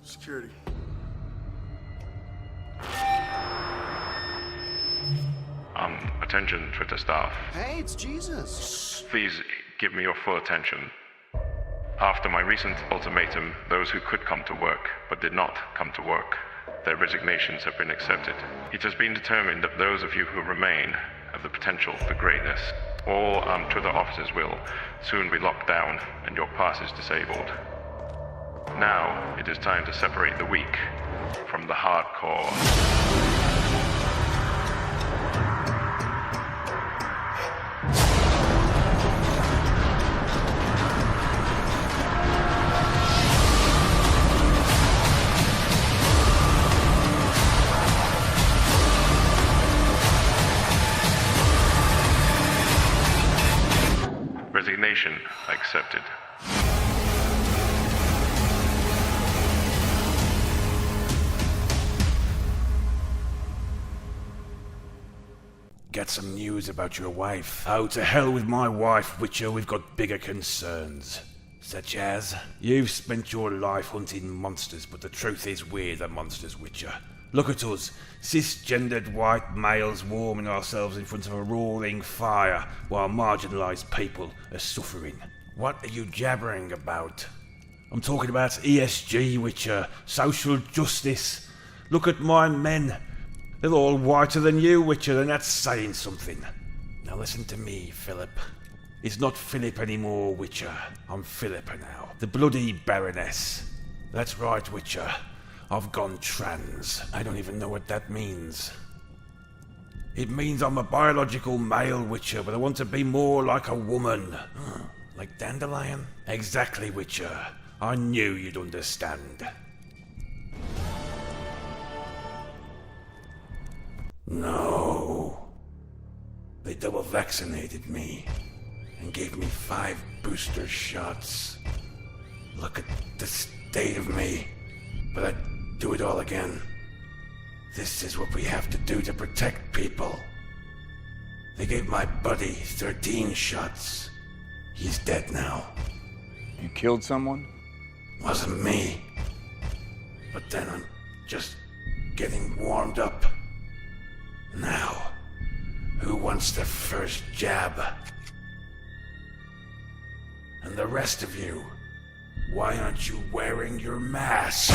Security. Attention, Twitter staff. Hey, it's Jesus. Please give me your full attention. After my recent ultimatum, those who could come to work but did not come to work, their resignations have been accepted. It has been determined that those of you who remain have the potential for greatness. All Twitter offices will soon be locked down and your passes disabled. Now, it is time to separate the weak from the hardcore. Resignation accepted. Got some news about your wife. Oh, to hell with my wife, Witcher. We've got bigger concerns. Such as, you've spent your life hunting monsters, but the truth is we're the monsters, Witcher. Look at us, cisgendered white males warming ourselves in front of a roaring fire while marginalised people are suffering. What are you jabbering about? I'm talking about ESG, Witcher. Social justice. Look at my men. They're all whiter than you, Witcher, and that's saying something. Now listen to me, Philip. It's not Philip anymore, Witcher. I'm Philippa now. The bloody Baroness. That's right, Witcher. I've gone trans. I don't even know what that means. It means I'm a biological male, Witcher, but I want to be more like a woman. Like Dandelion? Exactly, Witcher. I knew you'd understand. No. They double vaccinated me and gave me 5 booster shots. Look at the state of me. But I'd do it all again. This is what we have to do to protect people. They gave my buddy 13 shots. He's dead now. You killed someone? Wasn't me. But then I'm just getting warmed up. Now, who wants the first jab? And the rest of you, why aren't you wearing your masks?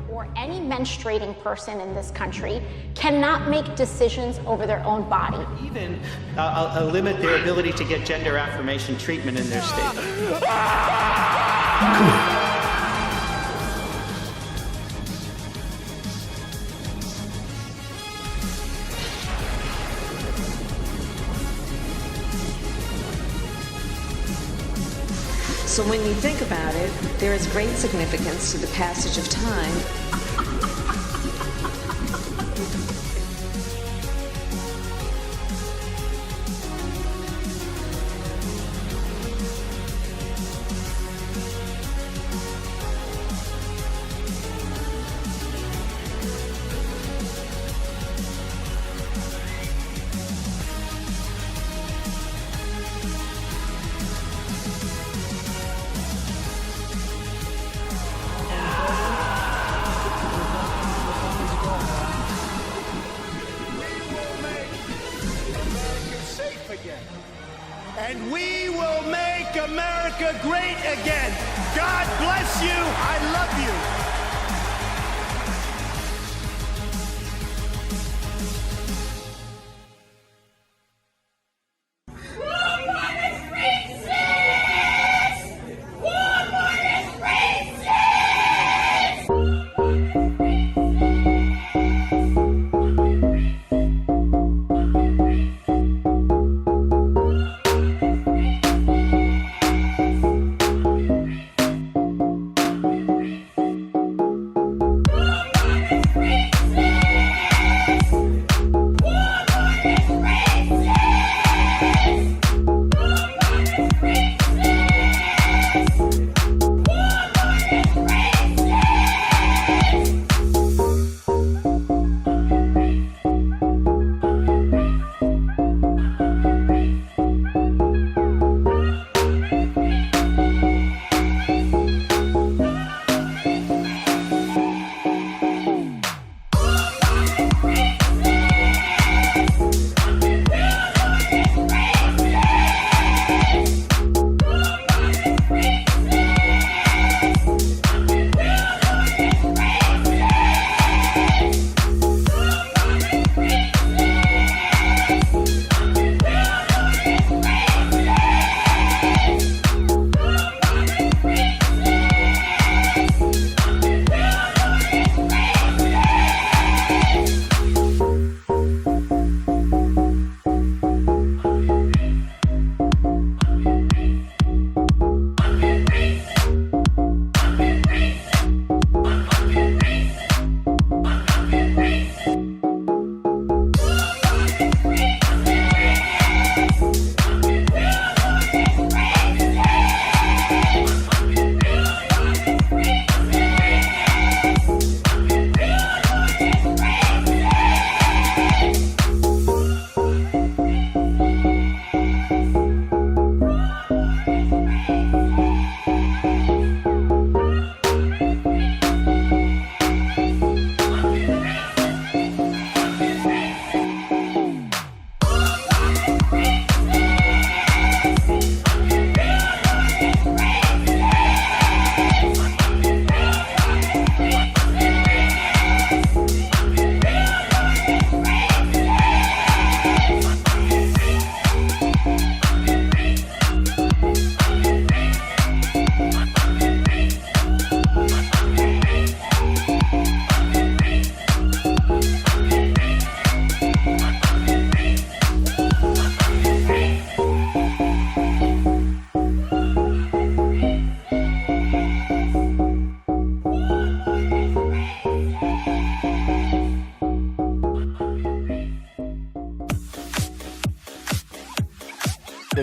Or any menstruating person in this country cannot make decisions over their own body. Even limit their ability to get gender affirmation treatment in their state. So when you think about it, there is great significance to the passage of time. And we will make America great again. God bless you. I love you. One more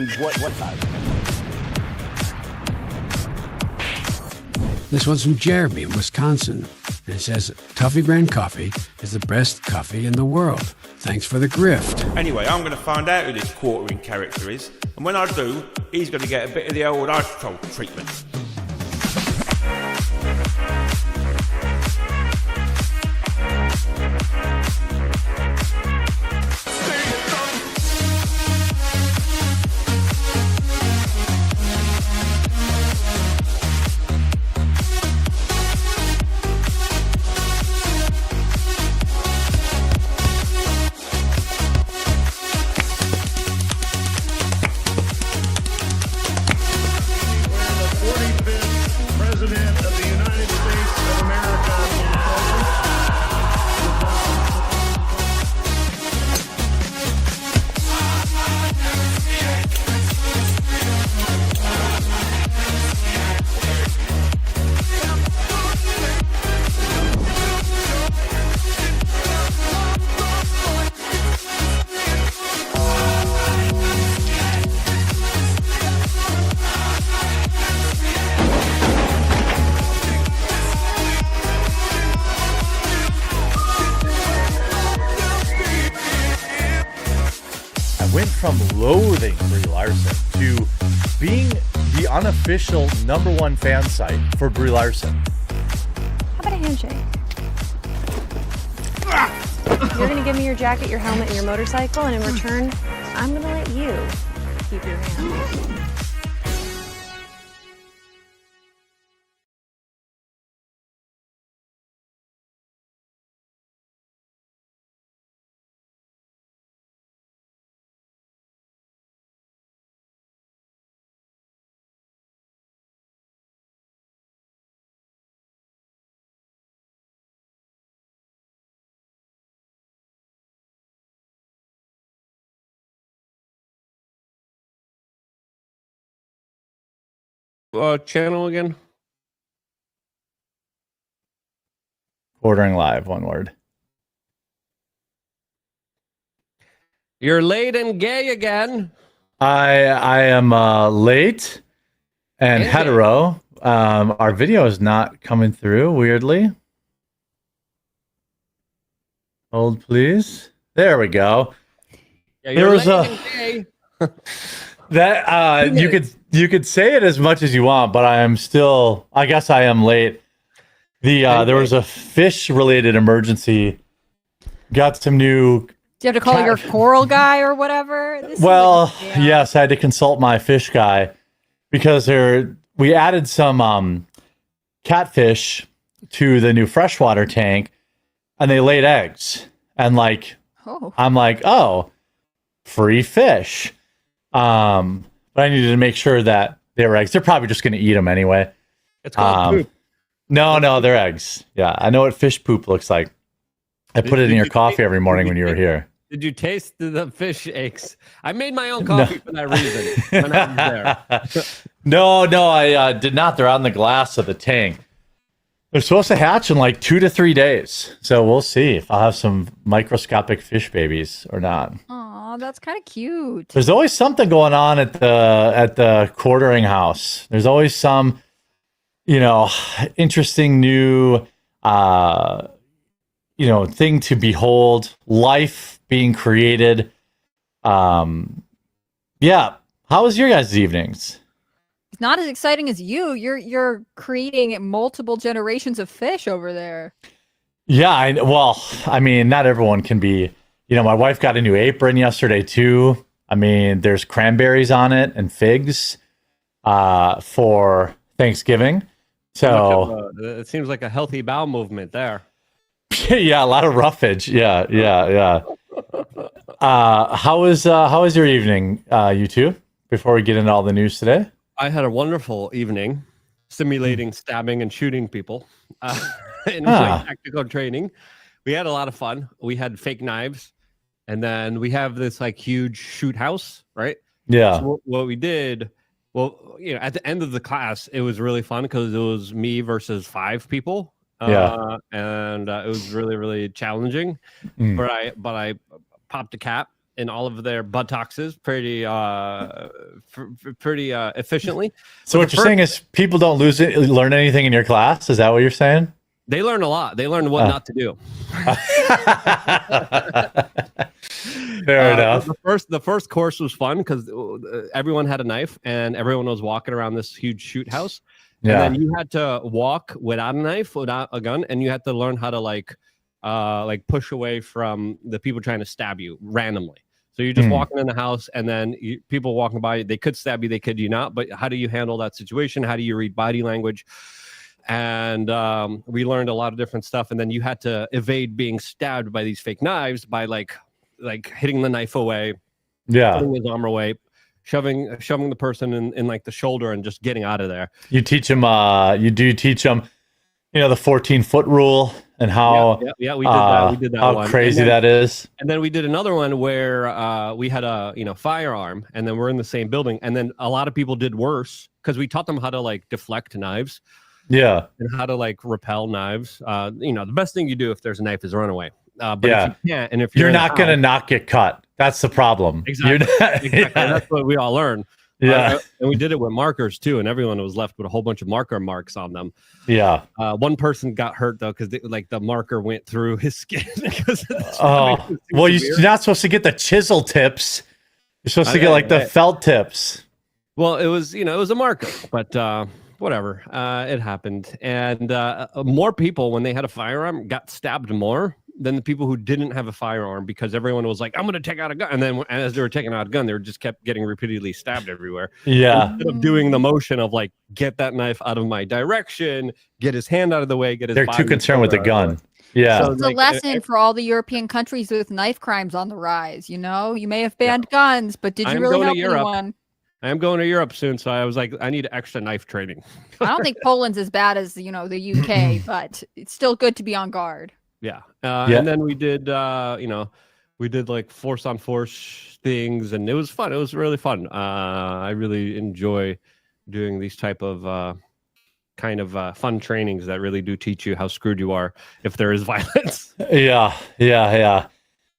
And what size? This one's from Jeremy in Wisconsin. And it says, Toffee Brand Coffee is the best coffee in the world. Thanks for the grift. Anyway, I'm going to find out who this quartering character is, and when I do, he's going to get a bit of the old ice troll treatment. Went from loathing Brie Larson to being the unofficial #1 fan site for Brie Larson. How about a handshake? You're going to give me your jacket, your helmet, and your motorcycle, and in return, I'm going to let you keep your hand. Channel again? Ordering live, one word. You're late and gay again. I am late and hetero. Our video is not coming through, weirdly. Hold, please. There we go. Yeah, there was a that you could say it as much as you want, but I guess I am late. There was a fish related emergency. Got some new. Do you have to call your coral guy or whatever? Yes, I had to consult my fish guy because we added some catfish to the new freshwater tank, and they laid eggs. And I'm like, oh, free fish. But I needed to make sure that they were eggs. They're probably just going to eat them anyway. It's called poop. No, they're eggs. Yeah, I know what fish poop looks like. I put it in your coffee every morning when you were here. Did you taste the fish eggs? I made my own coffee for that reason when I was there. No, I did not. They're on the glass of the tank. They're supposed to hatch in 2 to 3 days. So we'll see if I'll have some microscopic fish babies or not. Aw, that's kind of cute. There's always something going on at the quartering house. There's always some, interesting new, thing to behold. Life being created. Yeah. How was your guys' evenings? It's not as exciting as you. You're creating multiple generations of fish over there. Yeah. Not everyone can be. My wife got a new apron yesterday too. There's cranberries on it and figs for Thanksgiving. So it seems like a healthy bowel movement there. Yeah, a lot of roughage. Yeah. How was your evening, you two? Before we get into all the news today, I had a wonderful evening, simulating stabbing and shooting people in my tactical training. We had a lot of fun. We had fake knives, and then we have this huge shoot house, right? Yeah. So what we did, at the end of the class, it was really fun because it was me versus 5 people. And it was really, really challenging. But I popped a cap in all of their buttocks pretty efficiently. So what you're saying is people don't learn anything in your class? Is that what you're saying? They learn a lot. They learn what not to do. Fair enough. The first course was fun because everyone had a knife and everyone was walking around this huge shoot house. Yeah. And then you had to walk without a knife, without a gun, and you had to learn how to like push away from the people trying to stab you randomly. So you're just walking in the house, and then people walking by, they could stab you, they could you not. But how do you handle that situation? How do you read body language? And we learned a lot of different stuff. And then you had to evade being stabbed by these fake knives by like hitting the knife away, putting his arm away, shoving the person in like the shoulder and just getting out of there. You teach them. You teach them. The 14-foot rule and how we did that. We did that. How one. crazy that is. And then we did another one where we had a firearm, and then we're in the same building. And then a lot of people did worse because we taught them how to like deflect knives. Yeah. And how to like repel knives. The best thing you do if there's a knife is run away. But if you can't, and if you're not going to not get cut, that's the problem. Exactly. Exactly. That's what we all learn. Yeah. And we did it with markers too, and everyone was left with a whole bunch of marker marks on them. Yeah. One person got hurt though because the marker went through his skin. Well, you're not supposed to get the chisel tips. You're supposed to get like the felt tips. Well, it was it was a marker, but whatever. It happened, and more people when they had a firearm got stabbed more than the people who didn't have a firearm because everyone was like, I'm going to take out a gun. And then as they were taking out a gun, they were just kept getting repeatedly stabbed everywhere. Yeah. Instead of doing the motion of like, get that knife out of my direction, get his hand out of the way, get his They're too concerned with the gun. Yeah. So it's a lesson for all the European countries with knife crimes on the rise. You may have banned guns, but did you really help anyone? I am going to Europe soon, so I was like, I need extra knife training. I don't think Poland's as bad as, the UK, but it's still good to be on guard. Yeah. And then we did, we did like force on force things, and it was fun. It was really fun. I really enjoy doing these type of fun trainings that really do teach you how screwed you are if there is violence. Yeah.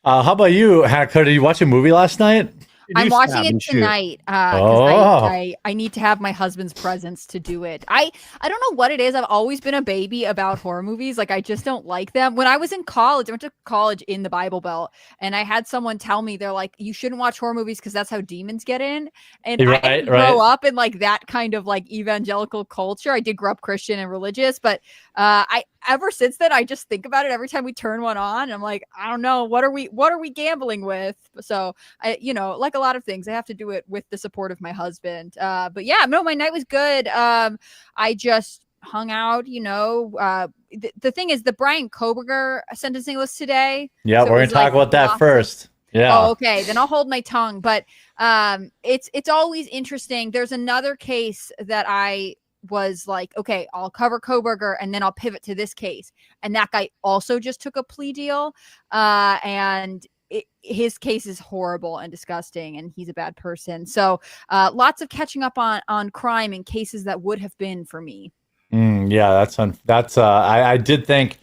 How about you, Hannah? Did you watch a movie last night? I'm watching it tonight because I need to have my husband's presence to do it. I don't know what it is. I've always been a baby about horror movies. Like, I just don't like them. When I was in college, I went to college in the Bible Belt, and I had someone tell me, they're like, you shouldn't watch horror movies because that's how demons get in. And I didn't grow up in like that kind of like evangelical culture. I did grow up Christian and religious, but ever since then, I just think about it every time we turn one on. And I'm like, I don't know, what are we gambling with? So like a lot of things, I have to do it with the support of my husband. But yeah, no, my night was good. I just hung out, the thing is the Brian Kohberger sentencing was today. Yeah. So we're going to talk about that first. Yeah. Oh, okay. Then I'll hold my tongue. But it's always interesting. There's another case that I was like, okay, I'll cover Kohberger and then I'll pivot to this case. And that guy also just took a plea deal. And his case is horrible and disgusting, and he's a bad person. So lots of catching up on crime and cases that would have been for me. Yeah, I did think,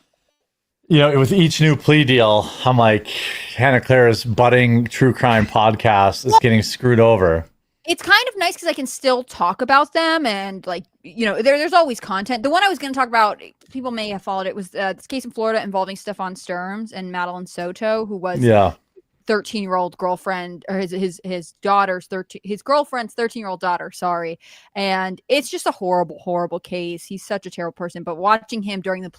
with each new plea deal, I'm like, Hannah Clara's budding true crime podcast is getting screwed over. It's kind of nice because I can still talk about them, and there's always content. The one I was going to talk about, people may have followed it, was this case in Florida involving Stephon Sturms and Madeline Soto, who was 13-year-old girlfriend, or his girlfriend's 13-year-old daughter. Sorry, and it's just a horrible case. He's such a terrible person. But watching him during the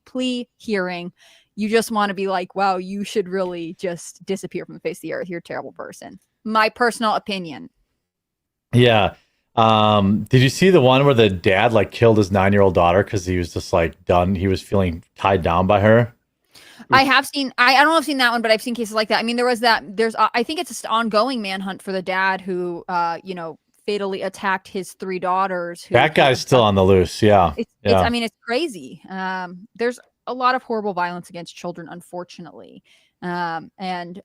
plea hearing, you just want to be like, wow, you should really just disappear from the face of the earth. You're a terrible person. My personal opinion. Yeah. Did you see the one where the dad killed his 9-year-old daughter because he was just done? He was feeling tied down by her. I have seen. I don't know if I've seen that one, but I've seen cases like that. I mean, there's I think it's an ongoing manhunt for the dad who fatally attacked his 3 daughters. That guy's still on the loose. Yeah. It's crazy. There's a lot of horrible violence against children, unfortunately. And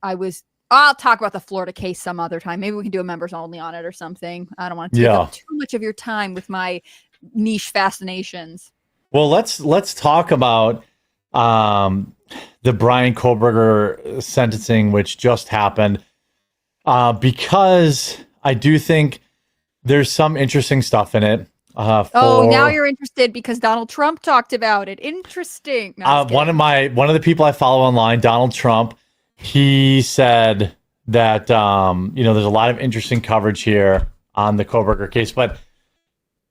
I'll talk about the Florida case some other time. Maybe we can do a members only on it or something. I don't want to take up too much of your time with my niche fascinations. Well, let's talk about the Brian Kohberger sentencing, which just happened, because I do think there's some interesting stuff in it. Now you're interested because Donald Trump talked about it. Interesting. No, one of the people I follow online, Donald Trump, he said that there's a lot of interesting coverage here on the Kohberger case. But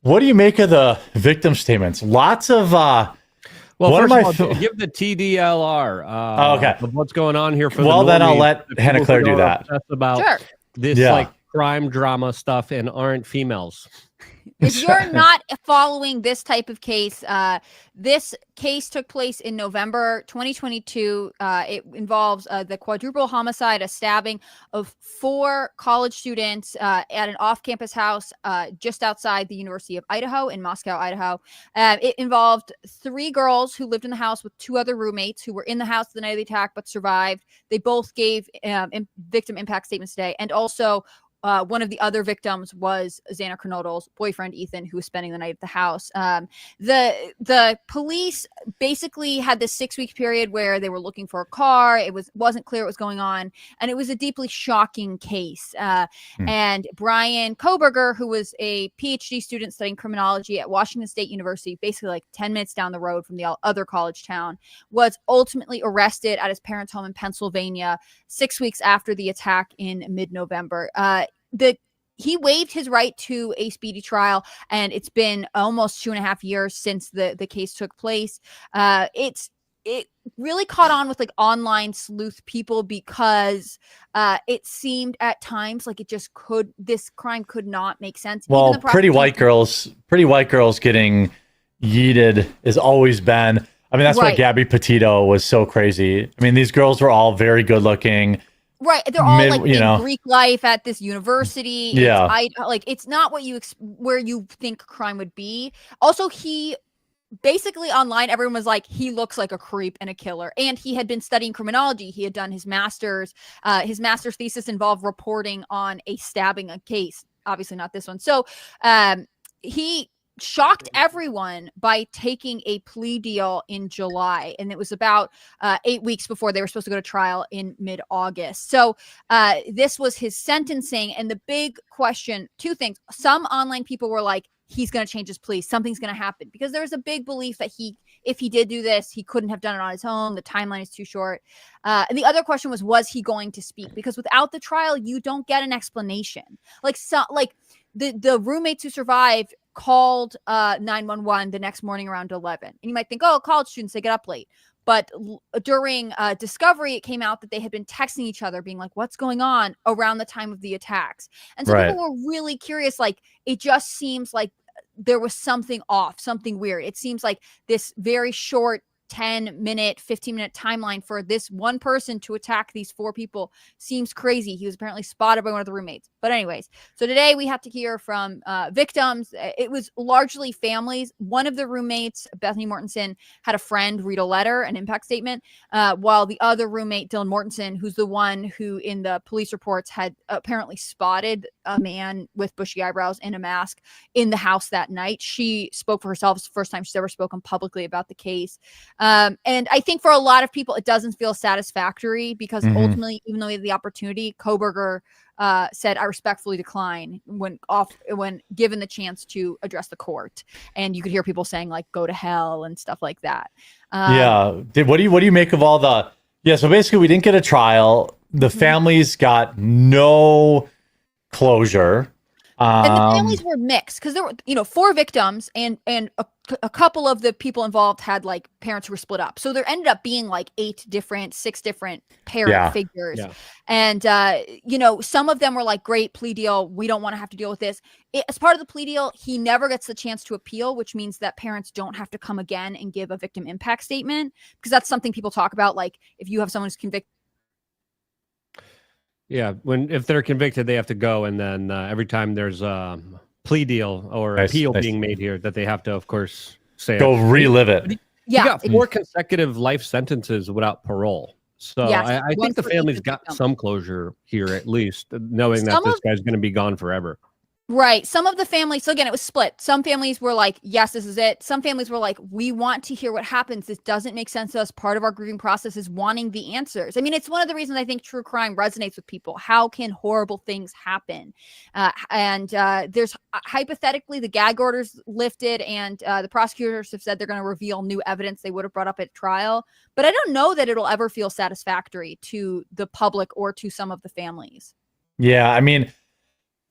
what do you make of the victim statements? Lots of first of all, give the TDLR. Okay, of what's going on here for then I'll let Hannah Claire do that. About this like crime drama stuff and aren't females. If you're not following this type of case, this case took place in November 2022. It involves the quadruple homicide, a stabbing of 4 college students at an off-campus house just outside the University of Idaho in Moscow, Idaho. It involved 3 girls who lived in the house with 2 other roommates who were in the house the night of the attack but survived. They both gave victim impact statements today, and also one of the other victims was Xana Kernodle's boyfriend, Ethan, who was spending the night at the house. The police basically had this 6-week period where they were looking for a car. It wasn't clear what was going on, and it was a deeply shocking case. And Brian Kohberger, who was a PhD student studying criminology at Washington State University, basically like 10 minutes down the road from the other college town, was ultimately arrested at his parents' home in Pennsylvania 6 weeks after the attack in mid-November. He waived his right to a speedy trial, and it's been almost 2.5 years since the case took place. It really caught on with like online sleuth people because it seemed at times like this crime could not make sense. Well, pretty white girls getting yeeted has always been. I mean, that's why Gabby Petito was so crazy. I mean, these girls were all very good looking. Right, they're all in Greek life at this university. Yeah, it's not where you think crime would be. Also, he basically online, everyone was like, he looks like a creep and a killer. And he had been studying criminology. He had done his master's. His master's thesis involved reporting on a stabbing case. Obviously, not this one. So, he shocked everyone by taking a plea deal in July, and it was about 8 weeks before they were supposed to go to trial in mid-August. So this was his sentencing, and the big question, 2 things. Some online people were like, he's going to change his plea, something's going to happen, because there was a big belief that if he did do this, he couldn't have done it on his own, the timeline is too short. And the other question was he going to speak? Because without the trial, you don't get an explanation. The roommates who survived called 911 the next morning around 11. And you might think, oh, college students, they get up late. But during discovery, it came out that they had been texting each other, being like, what's going on around the time of the attacks. And so people were really curious. Like, it just seems like there was something off, something weird. It seems like this very short 10-minute, 15-minute timeline for this one person to attack these 4 people seems crazy. He was apparently spotted by one of the roommates. But anyways, so today we have to hear from victims. It was largely families. One of the roommates, Bethany Mortensen, had a friend read a letter, an impact statement, while the other roommate, Dylan Mortensen, who's the one who in the police reports had apparently spotted a man with bushy eyebrows and a mask in the house that night. She spoke for herself. It's the first time she's ever spoken publicly about the case. And I think for a lot of people, it doesn't feel satisfactory because ultimately, even though we had the opportunity, Kohberger said, I respectfully decline when given the chance to address the court. And you could hear people saying like, go to hell and stuff like that. What do you make of all the, so basically we didn't get a trial. The families got no closure. And the families were mixed because there were, 4 victims and a couple of the people involved had like parents who were split up. So there ended up being like 6 different parent figures. Yeah. And, some of them were like, great plea deal. We don't want to have to deal with this. As part of the plea deal, he never gets the chance to appeal, which means that parents don't have to come again and give a victim impact statement, because that's something people talk about. Like if you have someone who's convicted. Yeah, if they're convicted, they have to go, and then every time there's a plea deal or appeal being made here, that they have to, of course, say relive it. You got 4 consecutive life sentences without parole, so I think the family's got some closure here, at least, knowing that this guy's going to be gone forever. Right. Some of the families, so again, it was split. Some families were like, yes, this is it. Some families were like, we want to hear what happens. This doesn't make sense to us. Part of our grieving process is wanting the answers. I mean, it's one of the reasons I think true crime resonates with people. How can horrible things happen? There's hypothetically the gag orders lifted, and the prosecutors have said they're going to reveal new evidence they would have brought up at trial. But I don't know that it'll ever feel satisfactory to the public or to some of the families. Yeah. I mean,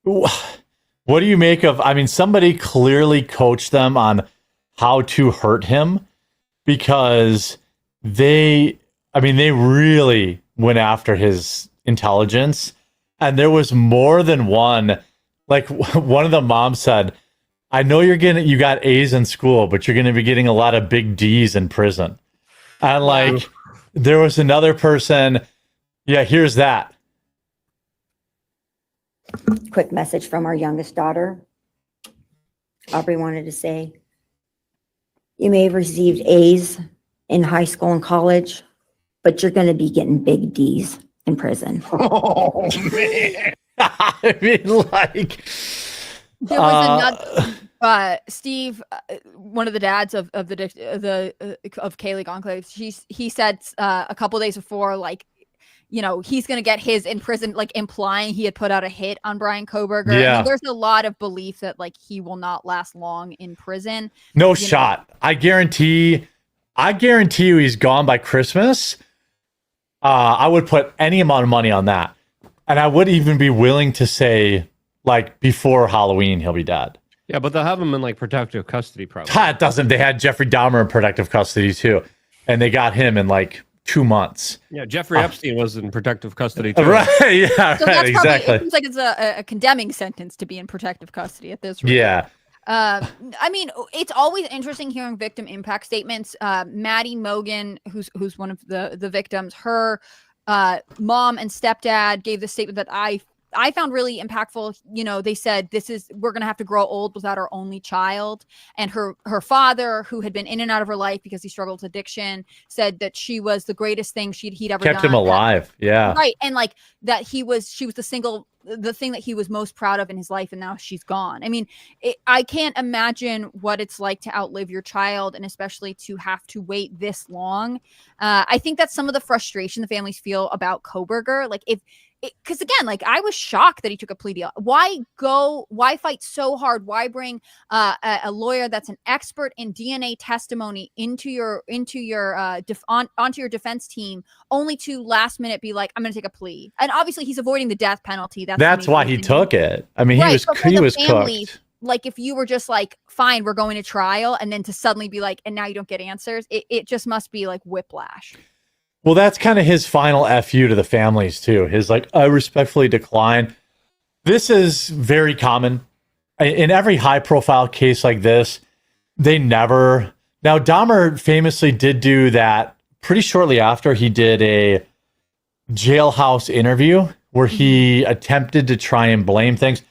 what do you make of, I mean, somebody clearly coached them on how to hurt him, because they really went after his intelligence. And there was more than one, like one of the moms said, I know you got A's in school, but you're going to be getting a lot of big D's in prison. And like, there was another person. Yeah, here's that. Quick message from our youngest daughter. Aubrey wanted to say, you may have received A's in high school and college, but you're going to be getting big D's in prison. Oh, man. I mean, like... There was another... Steve, one of the dads of Kaylee Enclave, he said a couple days before, like, you know, he's going to get his in prison, like implying he had put out a hit on Bryan Kohberger. Yeah. I mean, there's a lot of belief that like he will not last long in prison. No shot. I guarantee you he's gone by Christmas. I would put any amount of money on that. And I would even be willing to say like before Halloween, he'll be dead. Yeah, but they'll have him in like protective custody probably. It doesn't. They had Jeffrey Dahmer in protective custody too. And they got him in like 2 months. Yeah, Jeffrey Epstein was in protective custody too. Right, yeah, so right, that's exactly. It seems like it's a condemning sentence to be in protective custody at this rate. Yeah. I mean, it's always interesting hearing victim impact statements. Maddie Mogan, who's one of the victims, her mom and stepdad gave the statement that I found really impactful. You know, they said we're going to have to grow old without our only child. And her father, who had been in and out of her life because he struggled with addiction, said that she was the greatest thing he'd ever kept done. him alive. Yeah. Right. And like that she was the thing that he was most proud of in his life. And now she's gone. I mean, I can't imagine what it's like to outlive your child, and especially to have to wait this long. I think that's some of the frustration the families feel about Kohberger. Like because again, like I was shocked that he took a plea deal. Why fight so hard? Why bring a lawyer that's an expert in DNA testimony onto your defense team, only to last minute be like, I'm going to take a plea? And obviously, he's avoiding the death penalty. That's why he took it. I mean, right, he was cooked. Like if you were just like, fine, we're going to trial, and then to suddenly be like, and now you don't get answers, it just must be like whiplash. Well, that's kind of his final FU to the families too. His like, I respectfully decline. This is very common in every high profile case like this. Now Dahmer famously did do that pretty shortly after he did a jailhouse interview where he attempted to try and blame things.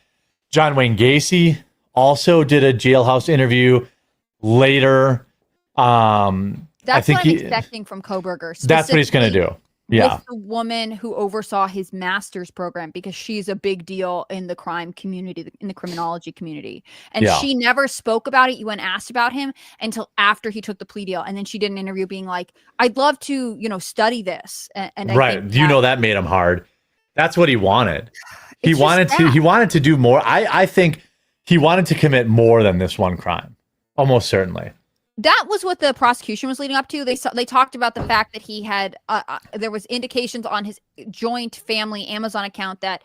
John Wayne Gacy also did a jailhouse interview later. That's what I'm expecting from Kohberger. That's what he's going to do. Yeah. With the woman who oversaw his master's program, because she's a big deal in the crime community, in the criminology community. And she never spoke about it. You went asked about him until after he took the plea deal. And then she did an interview being like, I'd love to, study this. And right. That made him hard. That's what he wanted. He wanted to do more. I think he wanted to commit more than this one crime. Almost certainly. That was what the prosecution was leading up to. They talked about the fact that he had there was indications on his joint family Amazon account that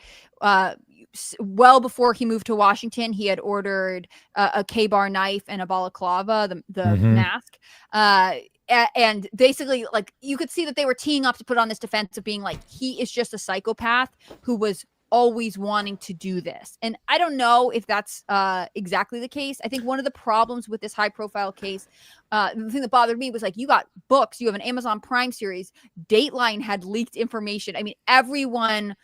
well before he moved to Washington, he had ordered a K-bar knife and a balaclava, the mask. And basically, like, you could see that they were teeing up to put on this defense of being like, he is just a psychopath who was always wanting to do this. And I don't know if that's exactly the case. I think one of the problems with this high profile case, the thing that bothered me was like, you got books, you have an Amazon Prime series, Dateline had leaked information. I mean, everyone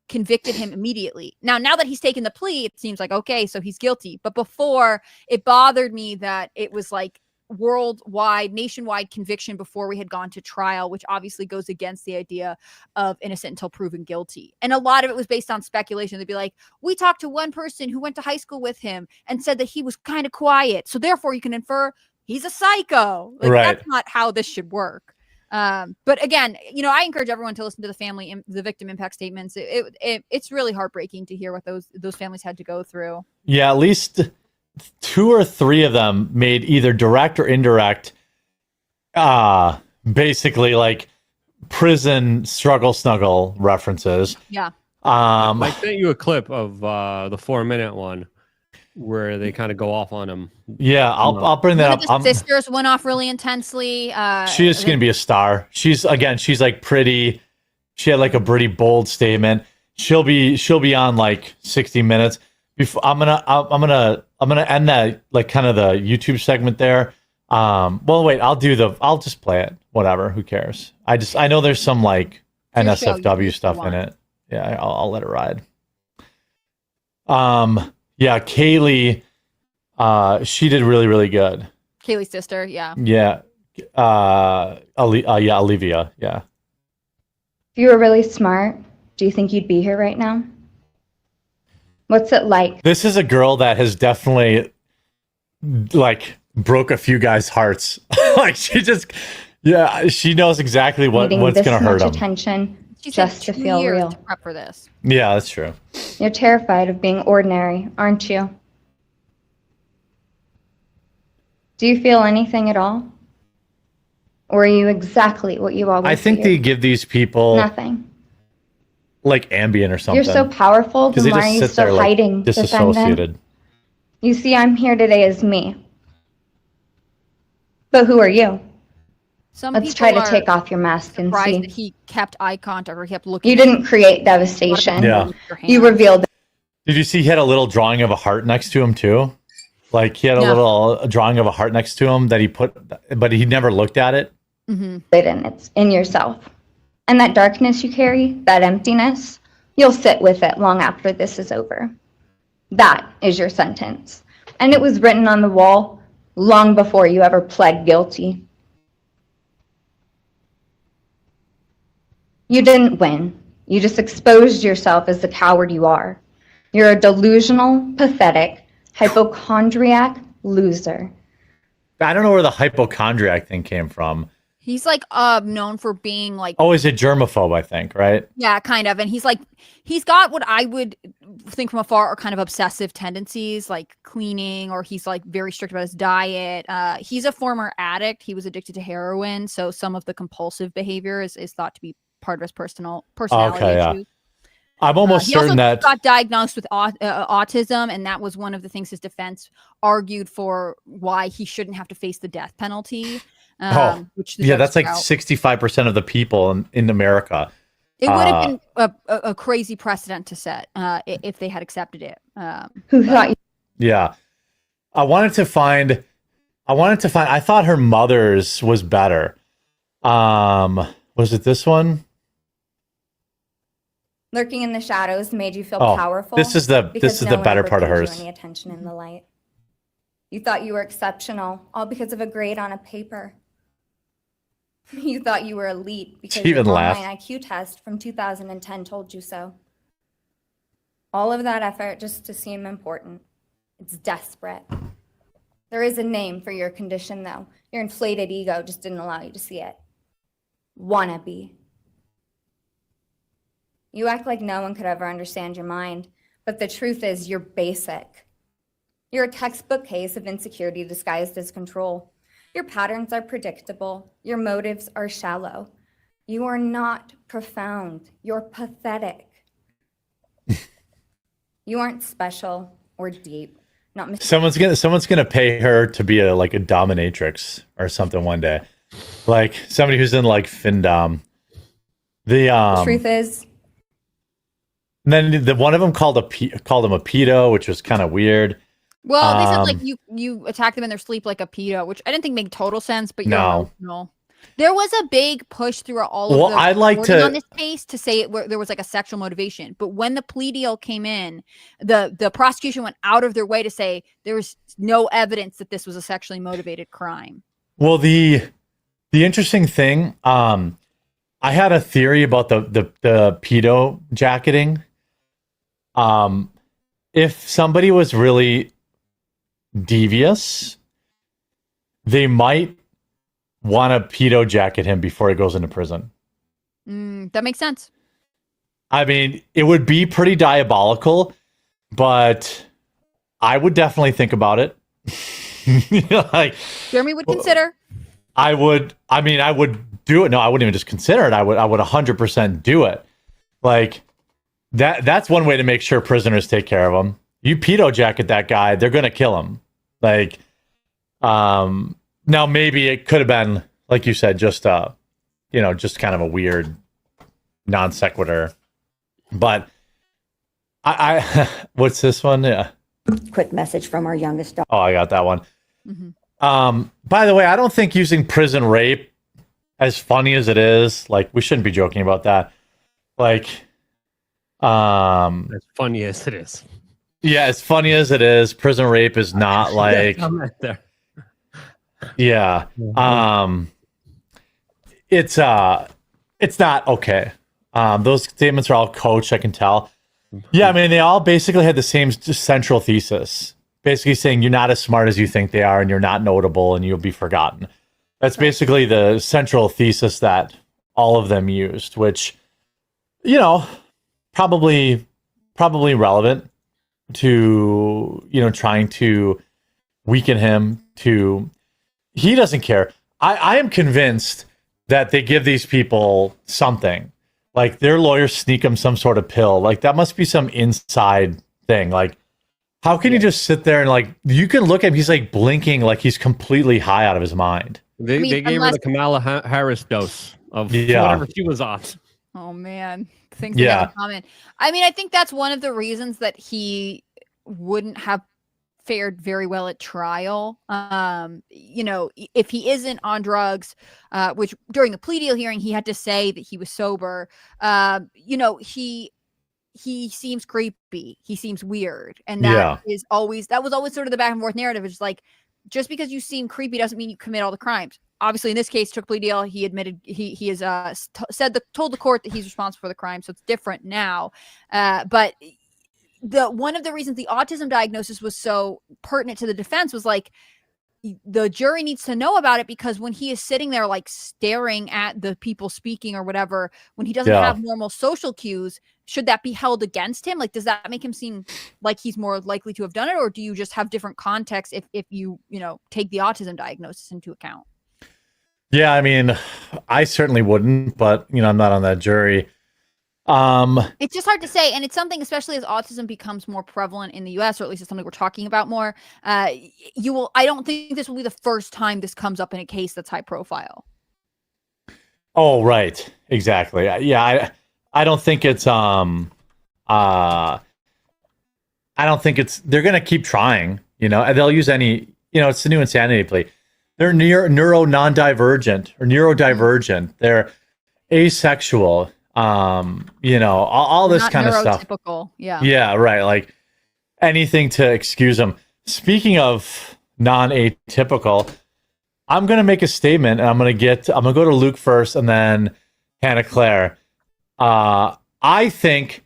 convicted him immediately. Now that he's taken the plea, it seems like, okay, so he's guilty. But before, it bothered me that it was like, worldwide, nationwide conviction before we had gone to trial, which obviously goes against the idea of innocent until proven guilty. And a lot of it was based on speculation. They'd be like, we talked to one person who went to high school with him and said that he was kind of quiet. So therefore you can infer he's a psycho. Like, right. That's not how this should work. But again, I encourage everyone to listen to the victim impact statements. It's really heartbreaking to hear what those families had to go through. Yeah, at least 2 or 3 of them made either direct or indirect, basically like prison struggle snuggle references. Yeah. I sent you a clip of the 4-minute one where they kind of go off on him. Yeah, I'll bring that up. The sisters went off really intensely. She's going to be a star. She's like pretty. She had like a pretty bold statement. She'll be on like 60 Minutes. Before I'm gonna end that like kind of the YouTube segment there. Well, wait, I'll just play it. Whatever, who cares? I know there's some like NSFW stuff in it. Yeah, I'll let it ride. Yeah, Kaylee, she did really, really good. Kaylee's sister, yeah. Yeah. Olivia, yeah. If you were really smart, do you think you'd be here right now? What's it like? This is a girl that has definitely like broke a few guys' hearts. Like she knows exactly what's going to hurt them. Attention just to feel real. To prep for this. Yeah, that's true. You're terrified of being ordinary, aren't you? Do you feel anything at all? Or are you exactly what you always I think feared? they give these people Nothing. like Ambien or something. You're so powerful, then why are you still hiding, disassociated? defendant? You see, I'm here today as me. But who are you? Let's try to take off your mask and see. That he kept eye contact or kept looking. You didn't create devastation. Yeah. You revealed. Did you see he had a little drawing of a heart next to him too? Like he had a little drawing of a heart next to him that he put, but he never looked at it. Mm-hmm. It's in yourself. And that darkness you carry, that emptiness, you'll sit with it long after this is over. That is your sentence. And it was written on the wall long before you ever pled guilty. You didn't win. You just exposed yourself as the coward you are. You're a delusional, pathetic, hypochondriac loser. I don't know where the hypochondriac thing came from. He's like known for being like He's a germaphobe, I think, right? Yeah, kind of. And he's got what I would think from afar are kind of obsessive tendencies, like cleaning, or he's like very strict about his diet. He's a former addict. He was addicted to heroin, so some of the compulsive behavior is thought to be part of his personality issues. I'm almost certain that he got diagnosed with autism, and that was one of the things his defense argued for why he shouldn't have to face the death penalty. That's like 65% of the people in America. It would have been a crazy precedent to set if they had accepted it. Who thought you? Yeah, I thought her mother's was better. Was it this one? Lurking in the shadows made you feel powerful. This is the better part of hers. Any attention in the light. You thought you were exceptional, all because of a grade on a paper. You thought you were elite because your online IQ test from 2010 told you so. All of that effort just to seem important. It's desperate. There is a name for your condition, though. Your inflated ego just didn't allow you to see it. Wannabe. You act like no one could ever understand your mind, but the truth is you're basic. You're a textbook case of insecurity disguised as control. Your patterns are predictable. Your motives are shallow. You are not profound. You're pathetic. You aren't special or deep. Not someone's gonna pay her to be a dominatrix or something one day, like somebody who's in like Findom. The truth is. And then the one of them called him a pedo, which was kind of weird. Well, they said like you attack them in their sleep like a pedo, which I didn't think made total sense, but you're emotional. There was a big push through all of the I'd like reporting to on this case to say there was like a sexual motivation. But when the plea deal came in, the prosecution went out of their way to say there was no evidence that this was a sexually motivated crime. Well, the interesting thing, I had a theory about the pedo jacketing. If somebody was really devious, they might want to pedo jacket him before he goes into prison. That makes sense. I mean, it would be pretty diabolical, but I would definitely think about it. Like, Jeremy would consider. I would do it. No, I wouldn't even just consider it. I would 100% do it. Like that's one way to make sure prisoners take care of them. You pedo jacket that guy, they're going to kill him. Like, now maybe it could have been, like you said, just just kind of a weird non sequitur. But I what's this one? Yeah. Quick message from our youngest daughter. Oh, I got that one. By the way, I don't think using prison rape, as funny as it is, like we shouldn't be joking about that. Like, as funny as it is. Yeah, as funny as it is, prison rape is not like. I'm right there. Yeah. It's not okay. Those statements are all coached, I can tell. Yeah, I mean, they all basically had the same central thesis. Basically saying you're not as smart as you think they are and you're not notable and you'll be forgotten. That's basically the central thesis that all of them used, which, probably relevant to, trying to weaken him to... He doesn't care. I am convinced that they give these people something. Like their lawyers sneak them some sort of pill. Like that must be some inside thing. Like, how can you just sit there and like, you can look at him, he's like blinking like he's completely high out of his mind. They gave her the Kamala Harris dose of whatever she was on. Oh man, things we have in common. I mean, I think that's one of the reasons that he wouldn't have fared very well at trial. If he isn't on drugs, which during the plea deal hearing he had to say that he was sober. He seems creepy. He seems weird, and that was always sort of the back and forth narrative. It's like, just because you seem creepy doesn't mean you commit all the crimes. Obviously, in this case, took plea deal. He admitted he has told the court that he's responsible for the crime, so it's different now. But one of the reasons the autism diagnosis was so pertinent to the defense was like, the jury needs to know about it, because when he is sitting there like staring at the people speaking or whatever, when he doesn't have normal social cues, should that be held against him? Like, does that make him seem like he's more likely to have done it? Or do you just have different contexts if you take the autism diagnosis into account? Yeah, I mean, I certainly wouldn't, but I'm not on that jury. It's just hard to say, and it's something, especially as autism becomes more prevalent in the US, or at least it's something we're talking about more. I don't think this will be the first time this comes up in a case that's high profile. Oh, right. Exactly. Yeah, I don't think it's I don't think it's, they're going to keep trying, and they'll use any, it's the new insanity plea. They're neurodivergent. They're asexual. All this kind of stuff. Yeah, right. Like anything to excuse them. Speaking of non-atypical, I'm going to make a statement, and I'm going to go to Luke first and then Hannah Claire. I believe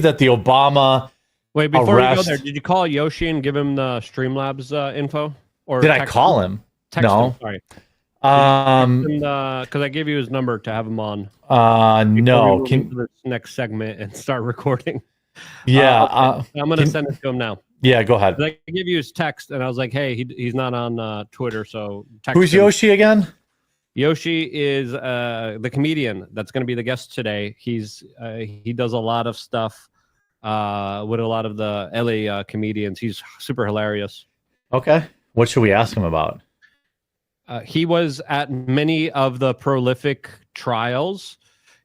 that the Obama Wait, before arrest... we go there, did you call Yoshi and give him the Streamlabs info? Or did I call him? No. Sorry. Because I gave you his number to have him on. No. This next segment and start recording. Yeah. I'm going to send it to him now. Yeah, go ahead. I gave you his text, and I was like, hey, he's not on Twitter, so text Who's him. Yoshi again? Yoshi is the comedian that's going to be the guest today. He does a lot of stuff with a lot of the LA comedians. He's super hilarious. Okay. What should we ask him about? He was at many of the prolific trials.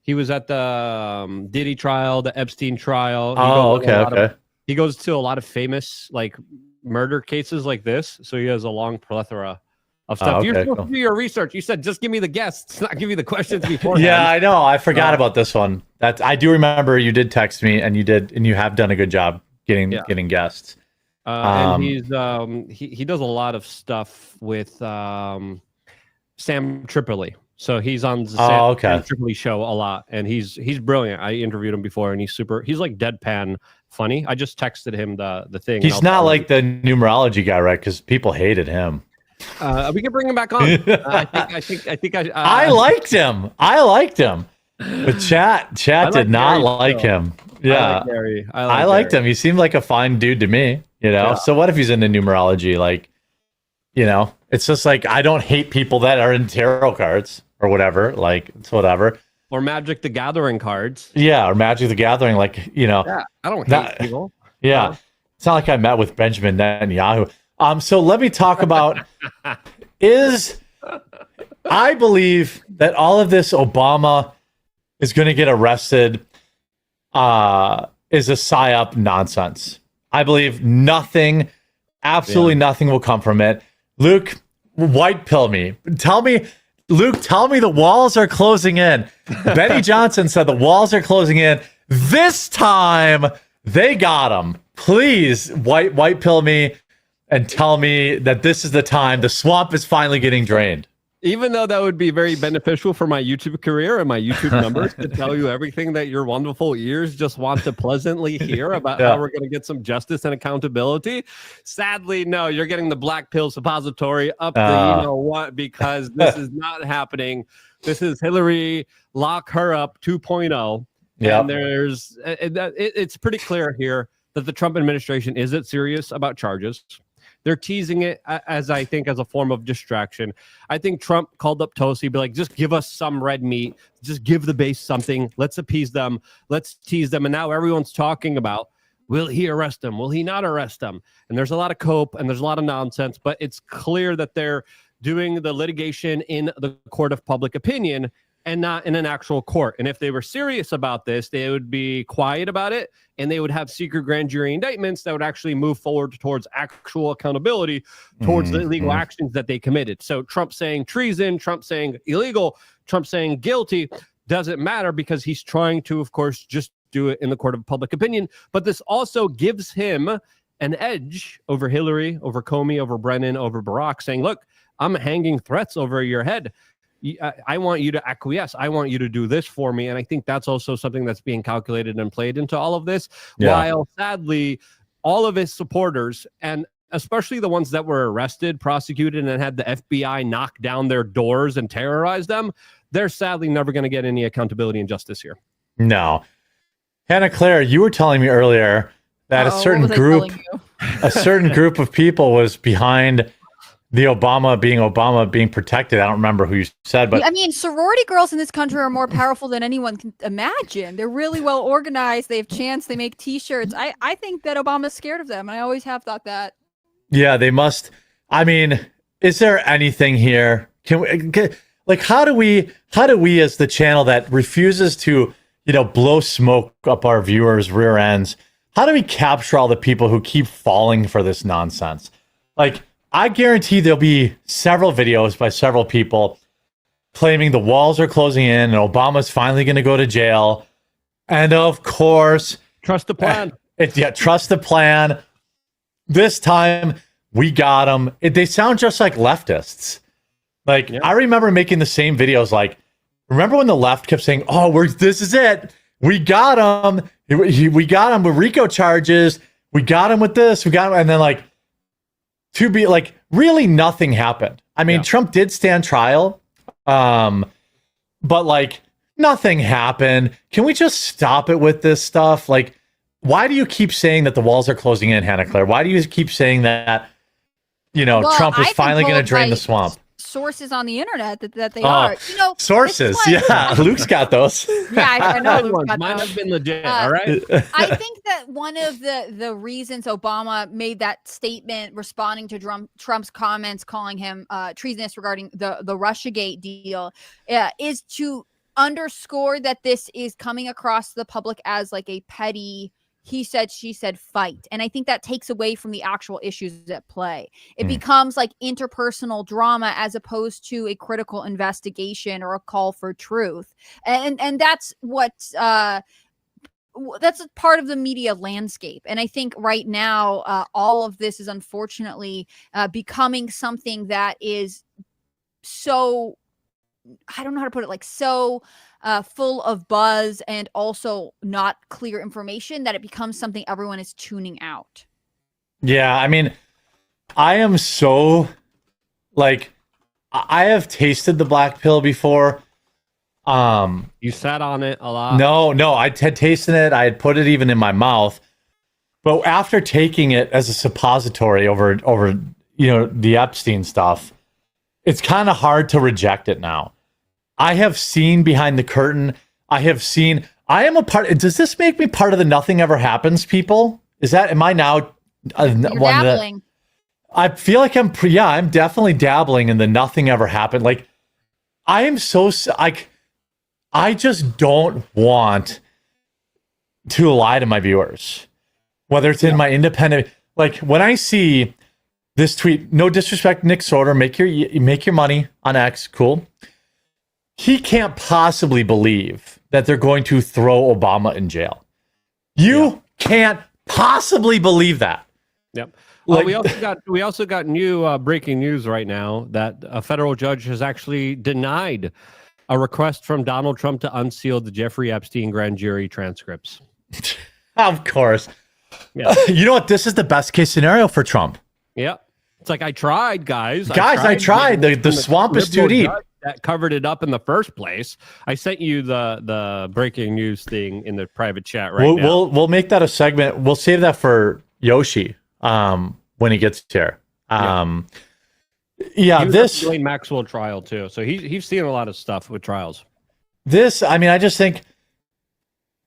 He was at the Diddy trial, the Epstein trial. He goes to a lot of famous like murder cases like this, so he has a long plethora of stuff. You're supposed cool. to do your research. You said just give me the guests, not give me the questions beforehand. Yeah, I know. I forgot about this one. That I do remember. You did text me, and you have done a good job getting guests. And he does a lot of stuff with Sam Tripoli. So he's on the Sam Tripoli show a lot, and he's brilliant. I interviewed him before, and he's like deadpan funny. I just texted him the thing. He's not like the numerology guy, right? Because people hated him. We can bring him back on. I liked him. But chat did not like him. Yeah, I liked him. He seemed like a fine dude to me. You know. Yeah. So what if he's into numerology? Like, you know, it's just like I don't hate people that are in tarot cards or whatever. Like it's whatever. Or Magic the Gathering cards. Yeah, or Magic the Gathering. Like, you know. Yeah, I don't hate people. Yeah, it's not like I met with Benjamin Netanyahu. So let me talk about I believe that all of this Obama is going to get arrested is a psyop nonsense. I believe absolutely nothing will come from it. Luke, white pill me. Luke, tell me the walls are closing in. Benny Johnson said the walls are closing in. This time they got him. Please white pill me and tell me that this is the time. The swamp is finally getting drained. Even though that would be very beneficial for my YouTube career and my YouTube numbers to tell you everything that your wonderful ears just want to pleasantly hear about how we're going to get some justice and accountability. Sadly, no, you're getting the black pill suppository up the you know what, because this is not happening. This is Hillary lock her up 2.0. Yeah. And it's pretty clear here that the Trump administration isn't serious about charges. They're teasing it as I think as a form of distraction. I think Trump called up Tosi, be like, just give us some red meat. Just give the base something. Let's appease them. Let's tease them. And now everyone's talking about, will he arrest him? Will he not arrest him? And there's a lot of cope and there's a lot of nonsense, but it's clear that they're doing the litigation in the court of public opinion and not in an actual court. And if they were serious about this, they would be quiet about it, and they would have secret grand jury indictments that would actually move forward towards actual accountability towards the illegal actions that they committed. So Trump saying treason, Trump saying illegal, Trump saying guilty doesn't matter because he's trying to, of course, just do it in the court of public opinion. But this also gives him an edge over Hillary, over Comey, over Brennan, over Barack, saying, look, I'm hanging threats over your head. I want you to acquiesce. I want you to do this for me. And I think that's also something that's being calculated and played into all of this. Yeah. While sadly, all of his supporters, and especially the ones that were arrested, prosecuted, and had the FBI knock down their doors and terrorize them, they're sadly never going to get any accountability and justice here. No. Hannah Claire, you were telling me earlier that a certain group of people was behind the Obama being protected. I don't remember who you said, but I mean, sorority girls in this country are more powerful than anyone can imagine. They're really well organized. They have chants. They make T-shirts. I think that Obama's scared of them, and I always have thought that. Yeah, they must. I mean, is there anything here? How do we as the channel that refuses to, blow smoke up our viewers' rear ends? How do we capture all the people who keep falling for this nonsense? Like, I guarantee there'll be several videos by several people claiming the walls are closing in and Obama's finally going to go to jail. And of course, trust the plan. Trust the plan. This time we got them. They sound just like leftists. Like, I remember making the same videos. Like, remember when the left kept saying, "Oh, this is it. We got him. We got him with RICO charges. We got him with this. We got him," and then to be like, really nothing happened. I mean, Trump did stand trial, but nothing happened. Can we just stop it with this stuff? Like, why do you keep saying that the walls are closing in, Hannah Claire? Why do you keep saying that, Trump is finally going to drain the swamp? Sources on the internet that they are. Sources. Yeah. Luke's got those. Yeah, I know Luke's got Mine those. have been legit. All right. I think that one of the reasons Obama made that statement responding to Trump's comments calling him treasonous regarding the Russiagate deal is to underscore that this is coming across the public as like a petty he said, she said fight. And I think that takes away from the actual issues at play. It becomes like interpersonal drama as opposed to a critical investigation or a call for truth. And that's what that's a part of the media landscape. And I think right now, all of this is unfortunately becoming something that is so, I don't know how to put it, like so full of buzz and also not clear information that it becomes something everyone is tuning out. Yeah, I mean, I am so, like, I have tasted the black pill before. You sat on it a lot. No, I had tasted it. I had put it even in my mouth. But after taking it as a suppository over the Epstein stuff, it's kind of hard to reject it now. I have seen behind the curtain. I am a part. Does this make me part of the nothing ever happens people? Am I now one dabbling. I feel like I'm definitely dabbling in the nothing ever happened. Like, I am so, I just don't want to lie to my viewers, whether it's in my independent, like when I see this tweet, no disrespect, Nick Soder, make your money on X. Cool. He can't possibly believe that they're going to throw Obama in jail. You can't possibly believe that. Yep. We also got new breaking news right now that a federal judge has actually denied a request from Donald Trump to unseal the Jeffrey Epstein grand jury transcripts. Of course. Yeah. You know what? This is the best case scenario for Trump. Yeah. It's like, I tried, guys. I tried. The swamp is too deep. That covered it up in the first place. I sent you the breaking news thing in the private chat now. We'll make that a segment. We'll save that for Yoshi when he gets here. This Ghislaine Maxwell trial too. So he's seen a lot of stuff with trials. I just think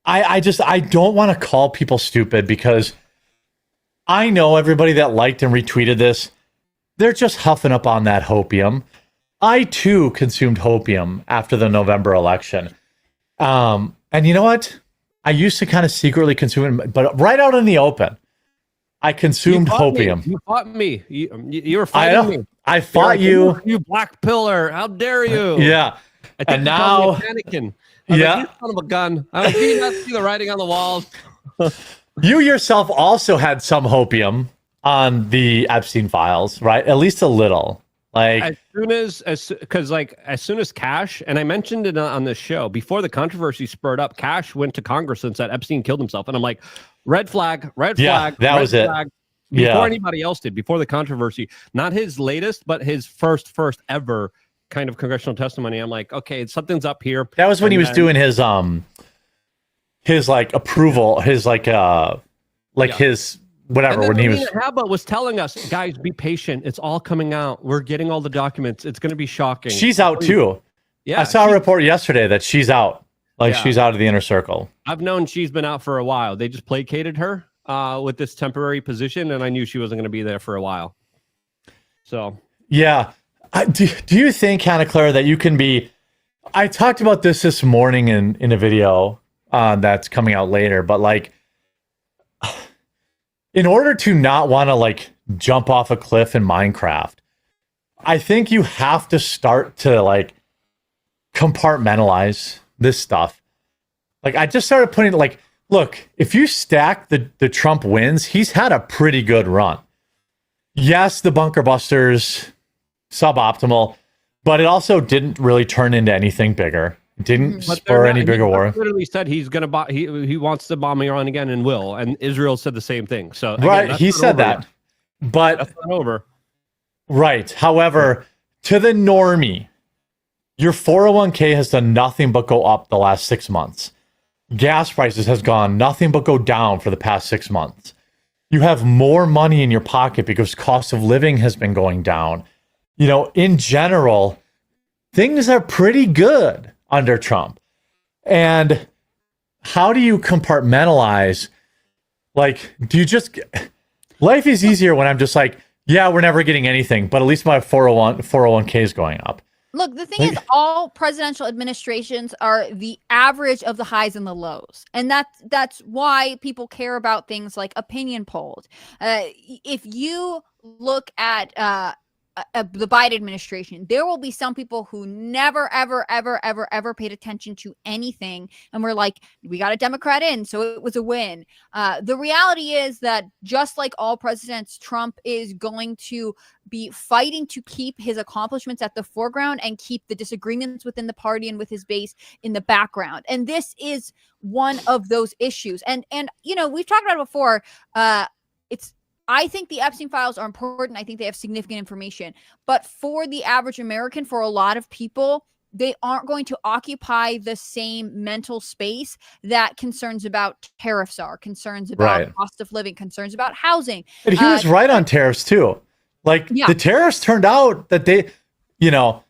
I don't want to call people stupid because I know everybody that liked and retweeted this, they're just huffing up on that hopium. I too consumed hopium after the November election. And you know what? I used to kind of secretly consume it, but right out in the open, I consumed hopium. You fought me. You were fighting me. I fought you. You black pillar. How dare you? Yeah. And now, panicking. You son of a gun. Do you not see the writing on the walls? You yourself also had some hopium on the Epstein files, right? At least a little. Like as soon as Cash, and I mentioned it on this show before the controversy spurred up, Cash went to Congress and said Epstein killed himself, and I'm like, red flag. That was it. Before anybody else did, before the controversy, not his latest, but his first ever kind of congressional testimony. I'm like, okay, something's up here. That was when he was doing his like approval, his his whatever. When he was Habba was telling us, guys, be patient. It's all coming out. We're getting all the documents. It's going to be shocking. She's out too. Yeah, I saw a report yesterday that she's out. She's out of the inner circle. I've known she's been out for a while. They just placated her with this temporary position, and I knew she wasn't going to be there for a while. So yeah, do you think, Hannah Claire, that you can be? I talked about this morning in a video that's coming out later, but like, in order to not want to jump off a cliff in Minecraft, I think you have to start to compartmentalize this stuff. I just started putting look, if you stack the Trump wins, he's had a pretty good run. Yes, the bunker busters, suboptimal, but it also didn't really turn into anything bigger. It didn't spur any bigger war. He literally said he's going to he wants to bomb Iran again and will. And Israel said the same thing. So again, he said that, but that's not over. Right. However, to the normie, your 401k has done nothing but go up the last 6 months. Gas prices has gone nothing but go down for the past 6 months. You have more money in your pocket because cost of living has been going down. In general, things are pretty good under Trump. And how do you compartmentalize? Do you just... Life is easier when I'm just yeah, we're never getting anything, but at least my 401k is going up. Look, the thing is, all presidential administrations are the average of the highs and the lows, and that's why people care about things like opinion polls. If you look at the Biden administration, there will be some people who never, ever, ever, ever, ever paid attention to anything, and we're like, we got a Democrat in, so it was a win. The reality is that just like all presidents, Trump is going to be fighting to keep his accomplishments at the foreground and keep the disagreements within the party and with his base in the background. And this is one of those issues. And you know, we've talked about it before. I think the Epstein files are important. I think they have significant information. But for the average American, for a lot of people, they aren't going to occupy the same mental space that concerns about tariffs are, concerns about cost of living, concerns about housing. And he was right on tariffs too. Like the tariffs turned out that they, you know,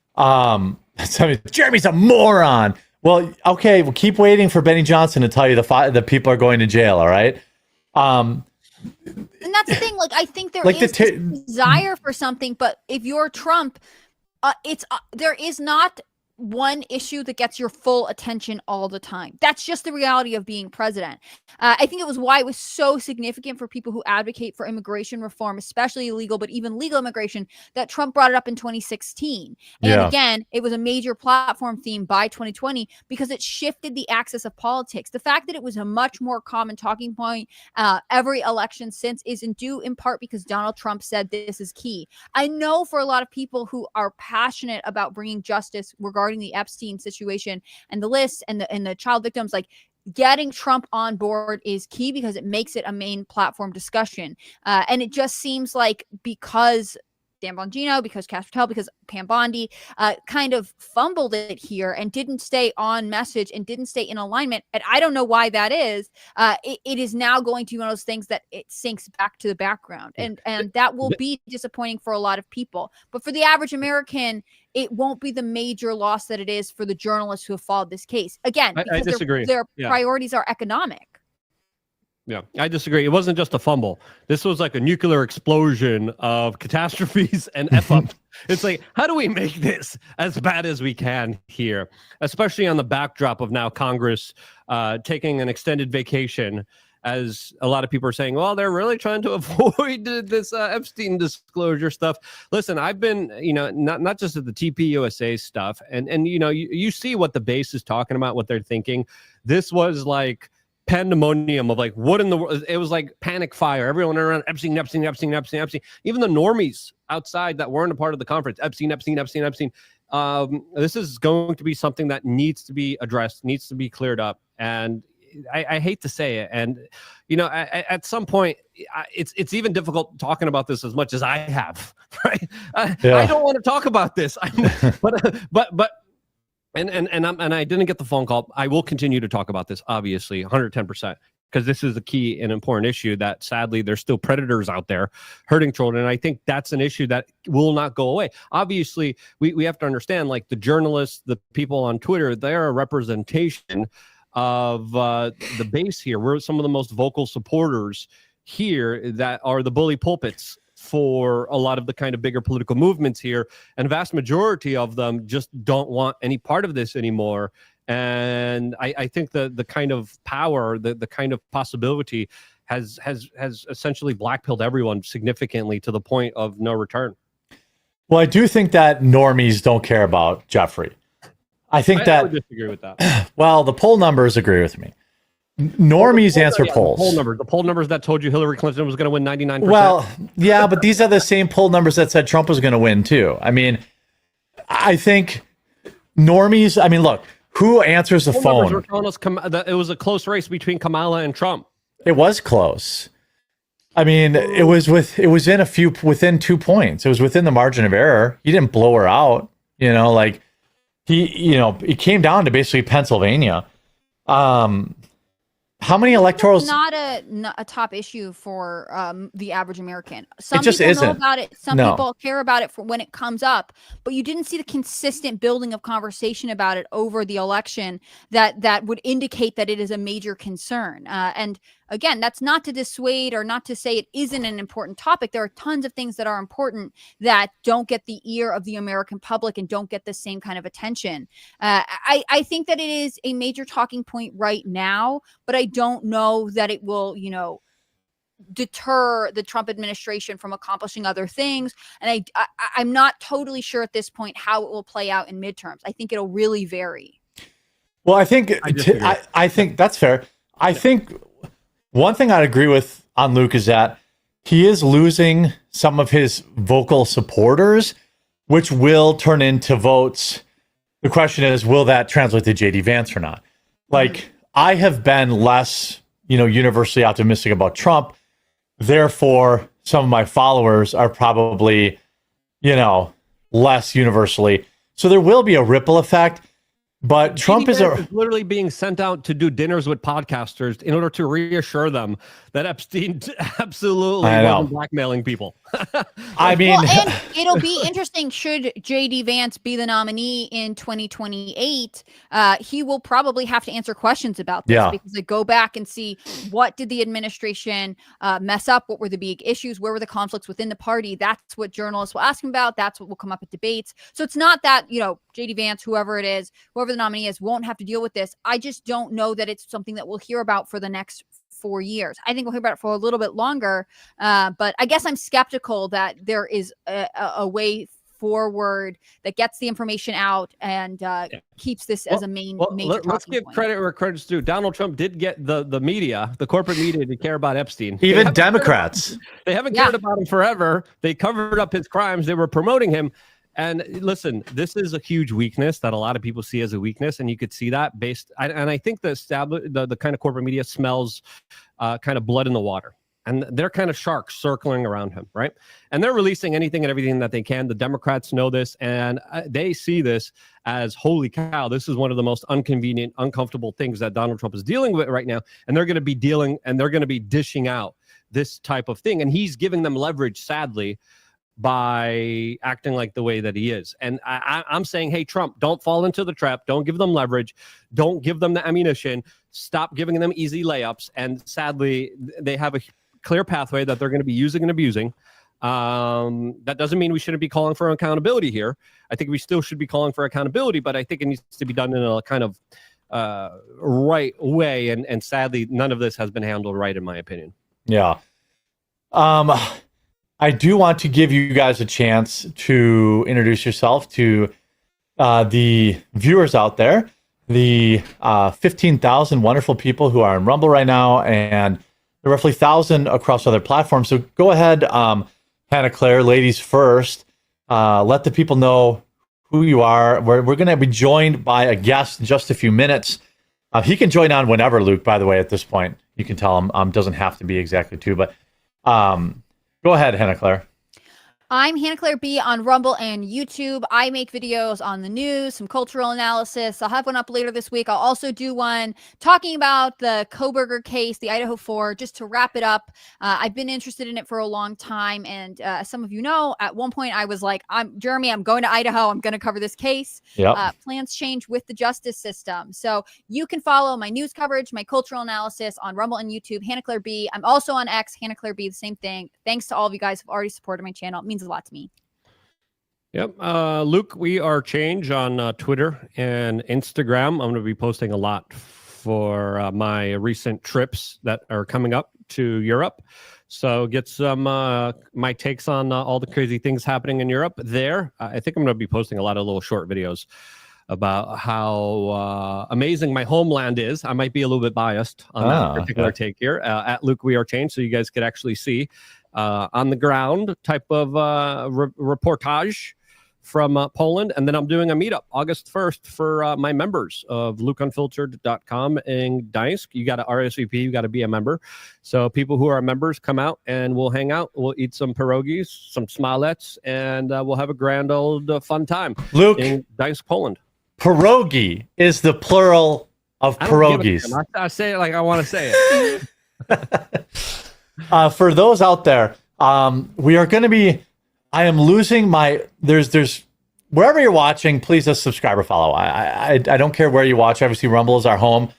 Jeremy's a moron. Well, okay, we'll keep waiting for Benny Johnson to tell you the people are going to jail. All right. And that's the thing. Like, I think there is this desire for something, but if you're Trump, there is not one issue that gets your full attention all the time. That's just the reality of being president. I think it was why it was so significant for people who advocate for immigration reform, especially illegal, but even legal immigration, that Trump brought it up in 2016. And again, it was a major platform theme by 2020 because it shifted the axis of politics. The fact that it was a much more common talking point every election since is due in part because Donald Trump said this is key. I know for a lot of people who are passionate about bringing justice regarding the Epstein situation and the list and the child victims, like, getting Trump on board is key because it makes it a main platform discussion. And it just seems like because Dan Bongino, because Cash Patel, because Pam Bondi kind of fumbled it here and didn't stay on message and didn't stay in alignment. And I don't know why that is. It is now going to be one of those things that it sinks back to the background. And that will be disappointing for a lot of people. But for the average American, it won't be the major loss that it is for the journalists who have followed this case. Again, because I disagree. Their priorities are economic. Yeah, I disagree. It wasn't just a fumble. This was like a nuclear explosion of catastrophes and F-ups. It's like, how do we make this as bad as we can here? Especially on the backdrop of now Congress taking an extended vacation, as a lot of people are saying, well, they're really trying to avoid this Epstein disclosure stuff. Listen, I've been, you know, not just at the TPUSA stuff, and you know, you see what the base is talking about, what they're thinking. This was like pandemonium of like, what in the world? It was like panic fire. Everyone around Epstein. Even the normies outside that weren't a part of the conference, Epstein. This is going to be something that needs to be addressed, needs to be cleared up. And I hate to say it. And, you know, at some point, it's even difficult talking about this as much as I have, right? I don't want to talk about this. And I didn't get the phone call. I will continue to talk about this, obviously, 110%, because this is a key and important issue that sadly there's still predators out there hurting children. And I think that's an issue that will not go away. Obviously, we have to understand, like, the journalists, the people on Twitter, they're a representation of the base here. We're some of the most vocal supporters here that are the bully pulpits for a lot of the kind of bigger political movements here, and a vast majority of them just don't want any part of this anymore. And I think the kind of power, the kind of possibility has essentially blackpilled everyone significantly to the point of no return. Well, I do think that normies don't care about Jeffrey. I I would disagree with that. Well, the poll numbers agree with me. Normies answer polls. The poll numbers that told you Hillary Clinton was going to win 99%. Well, yeah, but these are the same poll numbers that said Trump was going to win too. I mean, I think normies. I mean, look, who answers the phone? Were telling us it was a close race between Kamala and Trump. It was close. I mean, it was within 2 points. It was within the margin of error. He didn't blow her out. You know, like it came down to basically Pennsylvania. How many electorals? It's not a top issue for the average American. Some it just people isn't. know about it. Some people care about it for when it comes up, but you didn't see the consistent building of conversation about it over the election that would indicate that it is a major concern. And again, that's not to dissuade or not to say it isn't an important topic. There are tons of things that are important that don't get the ear of the American public and don't get the same kind of attention. I think that it is a major talking point right now, but I don't know that it will, deter the Trump administration from accomplishing other things. And I'm not totally sure at this point how it will play out in midterms. I think it'll really vary. Well, I think I think that's fair. I think one thing I'd agree with on Luke is that he is losing some of his vocal supporters, which will turn into votes. The question is, will that translate to JD Vance or not? Like, I have been less, universally optimistic about Trump. Therefore, some of my followers are probably, less universally. So there will be a ripple effect. But Trump is literally being sent out to do dinners with podcasters in order to reassure them that Epstein absolutely wasn't blackmailing people. I mean, and it'll be interesting. Should JD Vance be the nominee in 2028, he will probably have to answer questions about this because they go back and see what did the administration mess up? What were the big issues? Where were the conflicts within the party? That's what journalists will ask him about. That's what will come up at debates. So it's not that, JD Vance, whoever it is, whoever the nominee is, won't have to deal with this. I just don't know that it's something that we'll hear about for the next 4 years. I think we'll hear about it for a little bit longer. But I guess I'm skeptical that there is a way forward that gets the information out and keeps this as a major let's give credit where credit's due. Donald Trump did get the media, the corporate media, to care about Epstein. Even Democrats. They haven't cared about him forever. They covered up his crimes. They were promoting him. And listen, this is a huge weakness that a lot of people see as a weakness, and you could see that and I think the kind of corporate media smells kind of blood in the water, and they're kind of sharks circling around him, right? And they're releasing anything and everything that they can. The Democrats know this, and they see this as, holy cow, this is one of the most inconvenient, uncomfortable things that Donald Trump is dealing with right now, and they're going to be dishing out this type of thing, and he's giving them leverage, sadly, by acting like the way that he is. And I'm saying, hey, Trump, don't fall into the trap. Don't give them leverage. Don't give them the ammunition. Stop giving them easy layups. And sadly, they have a clear pathway that they're going to be using and abusing. That doesn't mean we shouldn't be calling for accountability here. I think we still should be calling for accountability, but I think it needs to be done in a kind of right way. And sadly, none of this has been handled right, in my opinion. Yeah. I do want to give you guys a chance to introduce yourself to the viewers out there, the 15,000 wonderful people who are on Rumble right now, and roughly 1,000 across other platforms. So go ahead, Hannah Claire, ladies first. Let the people know who you are. We're going to be joined by a guest in just a few minutes. He can join on whenever, Luke, by the way, at this point. You can tell him, doesn't have to be exactly 2, but go ahead, Hannah Claire. I'm Hannah Claire B on Rumble and YouTube. I make videos on the news, some cultural analysis. I'll have one up later this week. I'll also do one talking about the Kohberger case, the Idaho 4, just to wrap it up. I've been interested in it for a long time. And as some of you know, at one point I was like, Jeremy, I'm going to Idaho. I'm going to cover this case. Yep. Plans change with the justice system. So you can follow my news coverage, my cultural analysis on Rumble and YouTube, Hannah Claire B. I'm also on X, Hannah Claire B, the same thing. Thanks to all of you guys who've already supported my channel. It means a lot to me. Yep. Luke, we are Change on Twitter and Instagram. I'm going to be posting a lot for my recent trips that are coming up to Europe. So get some my takes on all the crazy things happening in Europe there. I think I'm going to be posting a lot of little short videos about how amazing my homeland is. I might be a little bit biased on that particular take here. At Luke, we are Change, so you guys could actually see on the ground type of reportage from Poland. And then I'm doing a meetup August 1st for my members of lukeunfiltered.com in Gdańsk. You got to RSVP, you got to be a member. So people who are members come out and we'll hang out. We'll eat some pierogies, some smalets, and we'll have a grand old fun time. Luke, in Gdańsk, Poland. Pierogi is the plural of pierogies. I say it like I want to say it. For those out there, we are going to be, I am losing my, there's, wherever you're watching, please just subscribe or follow. I don't care where you watch. Obviously, Rumble is our home,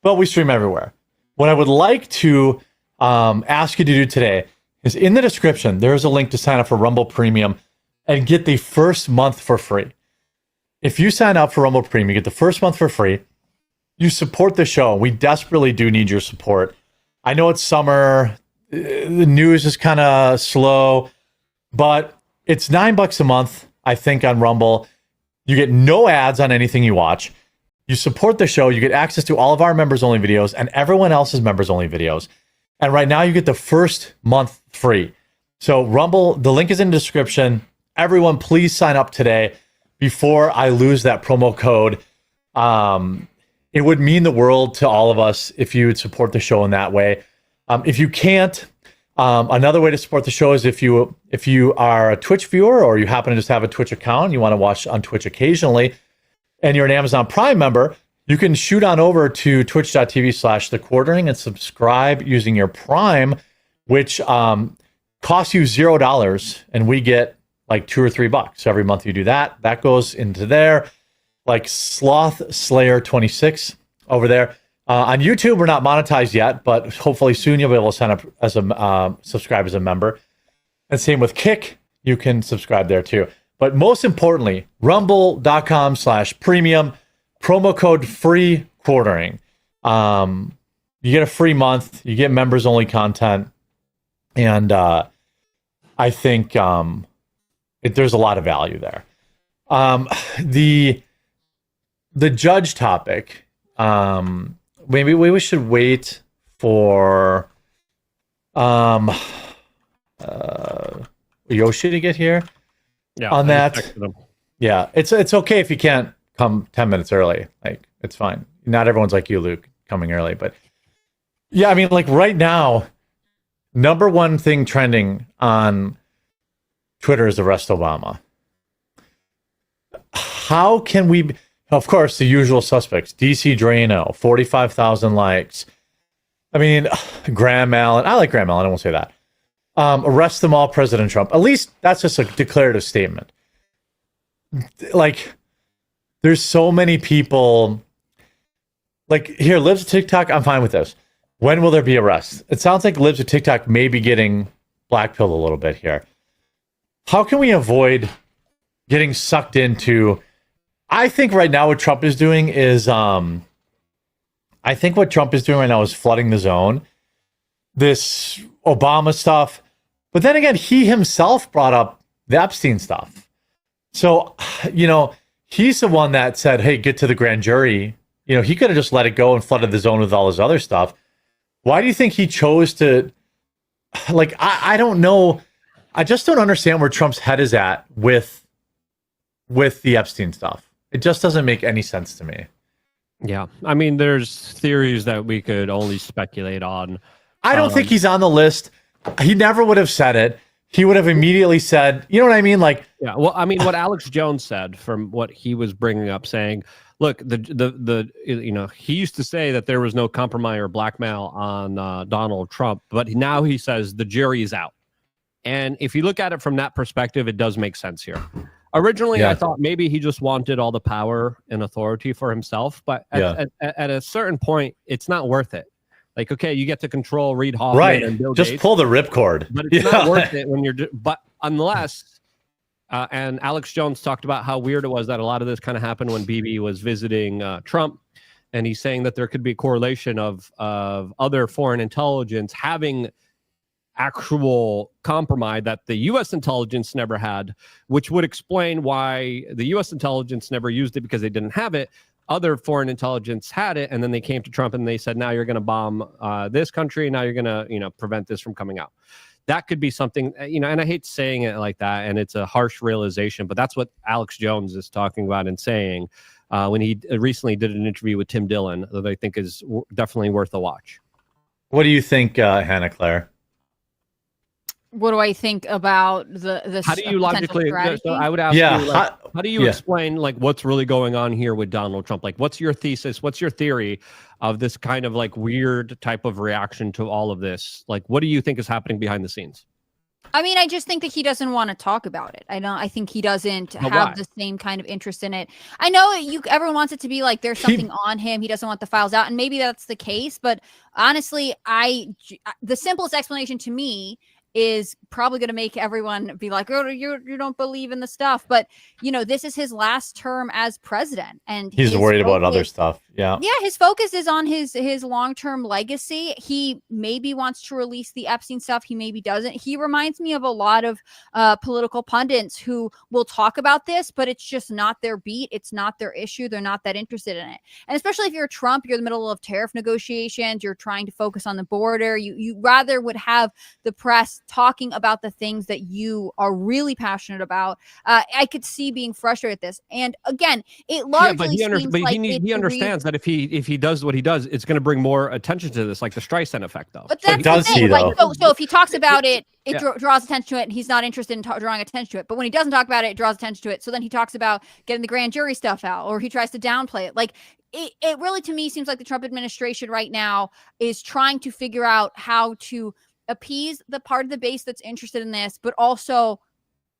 but we stream everywhere. What I would like to ask you to do today is in the description, there's a link to sign up for Rumble Premium and get the first month for free. If you sign up for Rumble Premium, you get the first month for free. You support the show. We desperately do need your support. I know it's summer. The news is kind of slow, but it's $9 a month, I think, on Rumble. You get no ads on anything you watch. You support the show. You get access to all of our members-only videos and everyone else's members-only videos. And right now, you get the first month free. So Rumble, the link is in the description. Everyone, please sign up today before I lose that promo code. It would mean the world to all of us if you would support the show in that way. If you can't, another way to support the show is if you are a Twitch viewer or you happen to just have a Twitch account, you want to watch on Twitch occasionally, and you're an Amazon Prime member, you can shoot on over to twitch.tv/thequartering and subscribe using your Prime, which costs you $0, and we get like $2 or $3 every month you do that. That goes into there. Like Sloth Slayer 26 over there. On YouTube, we're not monetized yet, but hopefully soon you'll be able to sign up as a subscribe as a member. And same with Kick, you can subscribe there too. But most importantly, rumble.com/premium, promo code free quartering. You get a free month, you get members only content, and I think there's a lot of value there. The judge topic, maybe we should wait for Yoshi to get here. Yeah, on that. Yeah, it's okay if you can't come 10 minutes early. Like, it's fine. Not everyone's like you, Luke, coming early. But yeah, I mean, like right now, number one thing trending on Twitter is arrest Obama. How can we... Of course, the usual suspects. DC Drano, 45,000 likes. I mean, Graham Allen. I like Graham Allen. I won't say that. Arrest them all, President Trump. At least that's just a declarative statement. Like, there's so many people. Like, here, Libs of TikTok, I'm fine with this. When will there be arrests? It sounds like Libs of TikTok may be getting blackpilled a little bit here. How can we avoid getting sucked into... I think right now what Trump is doing is, flooding the zone. This Obama stuff. But then again, he himself brought up the Epstein stuff. So, he's the one that said, hey, get to the grand jury. He could have just let it go and flooded the zone with all his other stuff. Why do you think he chose to, I don't know. I just don't understand where Trump's head is at with the Epstein stuff. It just doesn't make any sense to me. Yeah. I mean, there's theories that we could only speculate on. I don't think he's on the list. He never would have said it. He would have immediately said, you know what I mean? Like, yeah. Well, I mean, what Alex Jones said from what he was bringing up, saying, look, he used to say that there was no compromise or blackmail on Donald Trump, but now he says the jury is out. And if you look at it from that perspective, it does make sense here. Originally, I thought maybe he just wanted all the power and authority for himself, but at a certain point, it's not worth it. Like, okay, you get to control Reid Hoffman and Bill Gates. Just pull the ripcord. But it's not worth it when you're... But unless... and Alex Jones talked about how weird it was that a lot of this kind of happened when Bibi was visiting Trump, and he's saying that there could be a correlation of other foreign intelligence having actual compromise that the U.S. intelligence never had, which would explain why the U.S. intelligence never used it because they didn't have it. Other foreign intelligence had it, and then they came to Trump and they said, now you're going to bomb this country, now you're going to prevent this from coming out. That could be something, and I hate saying it like that, and it's a harsh realization, but that's what Alex Jones is talking about and saying when he recently did an interview with Tim Dillon that I think is definitely worth a watch. What do you think, Hannah Claire? What do I think about the how do you logically? So I would ask you, how do you explain what's really going on here with Donald Trump? Like, what's your thesis? What's your theory of this kind of weird type of reaction to all of this? Like, what do you think is happening behind the scenes? I mean, I just think that he doesn't want to talk about it. I think he doesn't have the same kind of interest in it. I know everyone wants it to be like there's something on him. He doesn't want the files out, and maybe that's the case. But honestly, the simplest explanation to me is probably going to make everyone be like, oh, you don't believe in the stuff. But, this is his last term as president. And he's worried about other stuff. Yeah. Yeah. His focus is on his long-term legacy. He maybe wants to release the Epstein stuff. He maybe doesn't. He reminds me of a lot of political pundits who will talk about this, but it's just not their beat. It's not their issue. They're not that interested in it. And especially if you're Trump, you're in the middle of tariff negotiations. You're trying to focus on the border. You rather would have the press talking about the things that you are really passionate about. I could see being frustrated at this. And again, it largely he understands that if he does what he does, it's going to bring more attention to this, like the Streisand effect, though. But that's the thing. So if he talks about it, draws attention to it, and he's not interested in drawing attention to it. But when he doesn't talk about it, it draws attention to it. So then he talks about getting the grand jury stuff out, or he tries to downplay it. Like it really, to me, seems like the Trump administration right now is trying to figure out how to appease the part of the base that's interested in this, but also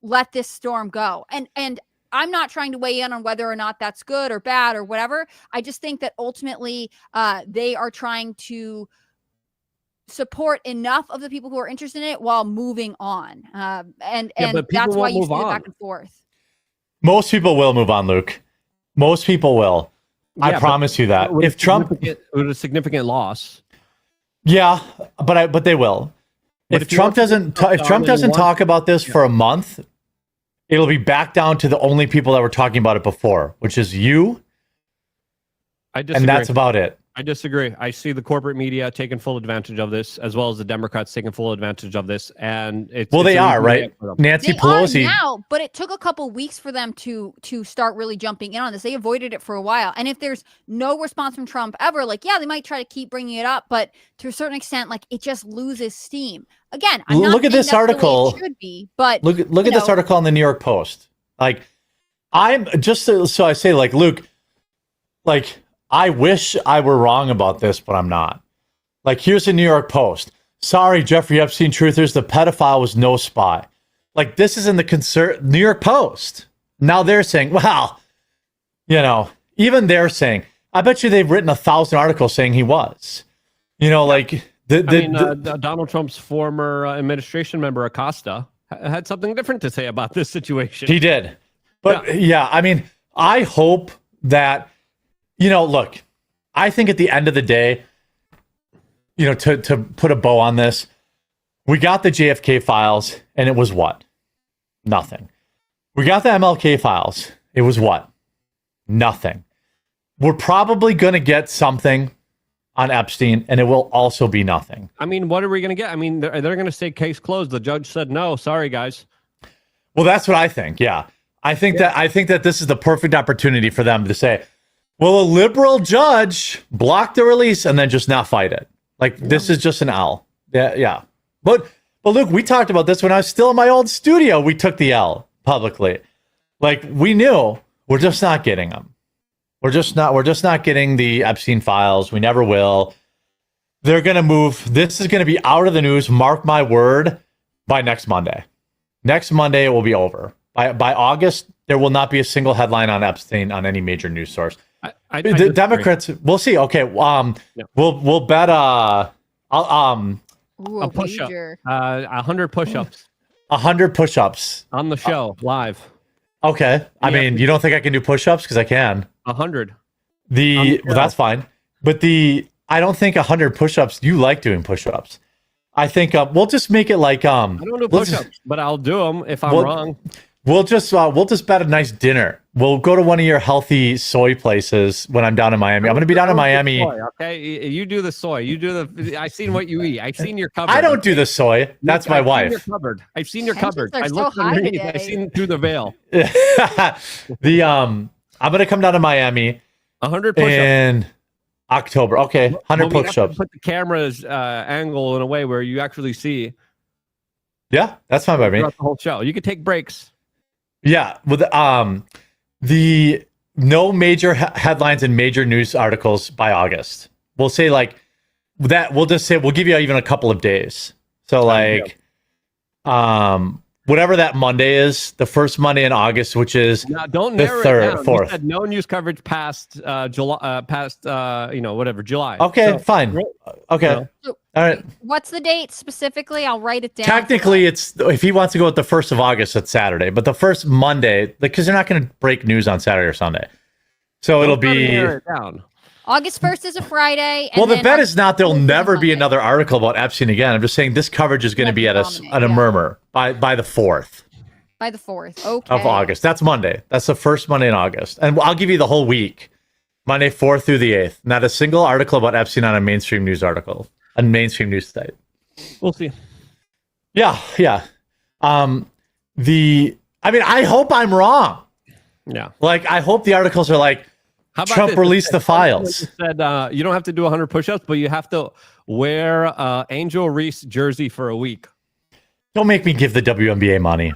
let this storm go. And I'm not trying to weigh in on whether or not that's good or bad or whatever. I just think that ultimately they are trying to support enough of the people who are interested in it while moving on. And that's why you see it back and forth. Most people will move on, Luke. Most people will. I promise you that. If Trump with a significant loss. Yeah, but they will. If Trump doesn't talk about this for a month, it'll be back down to the only people that were talking about it before, which is you. I disagree. And that's about it. I disagree. I see the corporate media taking full advantage of this, as well as the Democrats taking full advantage of this. And they are, right? Nancy Pelosi. Are now, but it took a couple weeks for them to start really jumping in on this. They avoided it for a while. And if there's no response from Trump ever, they might try to keep bringing it up, but to a certain extent, it just loses steam. Again, I'm not look at this article. It should be, but look at this article in the New York Post. I'm just so I say, Luke, I wish I were wrong about this, but I'm not. Here's the New York Post. Sorry, Jeffrey Epstein truthers, the pedophile was no spy. This is in the New York Post. Now they're saying, well, even they're saying, I bet you they've written 1,000 articles saying he was. Donald Trump's former administration member, Acosta, had something different to say about this situation. He did. But I hope that, look, I think at the end of the day, to put a bow on this, we got the JFK files and it was what? Nothing. We got the MLK files. It was what? Nothing. We're probably going to get something on Epstein, and it will also be nothing. What are we going to get? They're going to say case closed. The judge said no. Sorry, guys. Well, that's what I think. Yeah. I think that this is the perfect opportunity for them to say, well, a liberal judge blocked the release and then just not fight it. This is just an L. Yeah. But Luke, we talked about this when I was still in my old studio. We took the L publicly. We knew we're just not getting them. We're just not getting the Epstein files. We never will. They're going to move. This is going to be out of the news. Mark my word, by next Monday. Next Monday, it will be over. By August, there will not be a single headline on Epstein on any major news source. The Democrats, we'll see. Okay. We'll bet a push-up. 100 push-ups. 100 push-ups. On the show, live. Okay. You don't think I can do push-ups? Because I can. 100. That's fine. But I don't think 100 push-ups. You like doing push-ups. I think we'll just make it I don't do push-ups, but I'll do them if I'm wrong. We'll just bet a nice dinner. We'll go to one of your healthy soy places when I'm down in Miami. I'm going to be down in Miami. Soy, okay, you do the soy. You do the. I've seen what you eat. I've seen your cupboard. I don't do the soy. That's my wife. I've seen your cupboard. I looked underneath. I've seen through the veil. I'm going to come down to Miami. 100 push-ups. In October. Okay, 100 push-ups. Put the camera's angle in a way where you actually see. Yeah, that's fine by me. The whole show. You could take breaks. Yeah, with the no major headlines and major news articles by August. We'll say that. We'll just say we'll give you even a couple of days. So Whatever that Monday is, the first Monday in August, which is don't the narrow third, it down. fourth. You said no news coverage past July, July. Okay, So, fine. Okay, So, all right. what's the date specifically? I'll write it down. Technically, it's if he wants to go with the 1st of August, it's Saturday. But the first Monday, because they're not going to break news on Saturday or Sunday, so it'll be. Narrow it down. August 1st is a Friday. Well, the bet is not there'll never be another article about Epstein again. I'm just saying this coverage is going to be at a murmur by the 4th. By the 4th. Okay. Of August. That's Monday. That's the first Monday in August. And I'll give you the whole week. Monday 4th through the 8th. Not a single article about Epstein on a mainstream news article. A mainstream news site. We'll see. Yeah. I hope I'm wrong. Yeah. Like, I hope the articles are like, How about Trump this? released the files. It said you don't have to do 100 push-ups, but you have to wear Angel Reese jersey for a week. Don't make me give the WNBA money.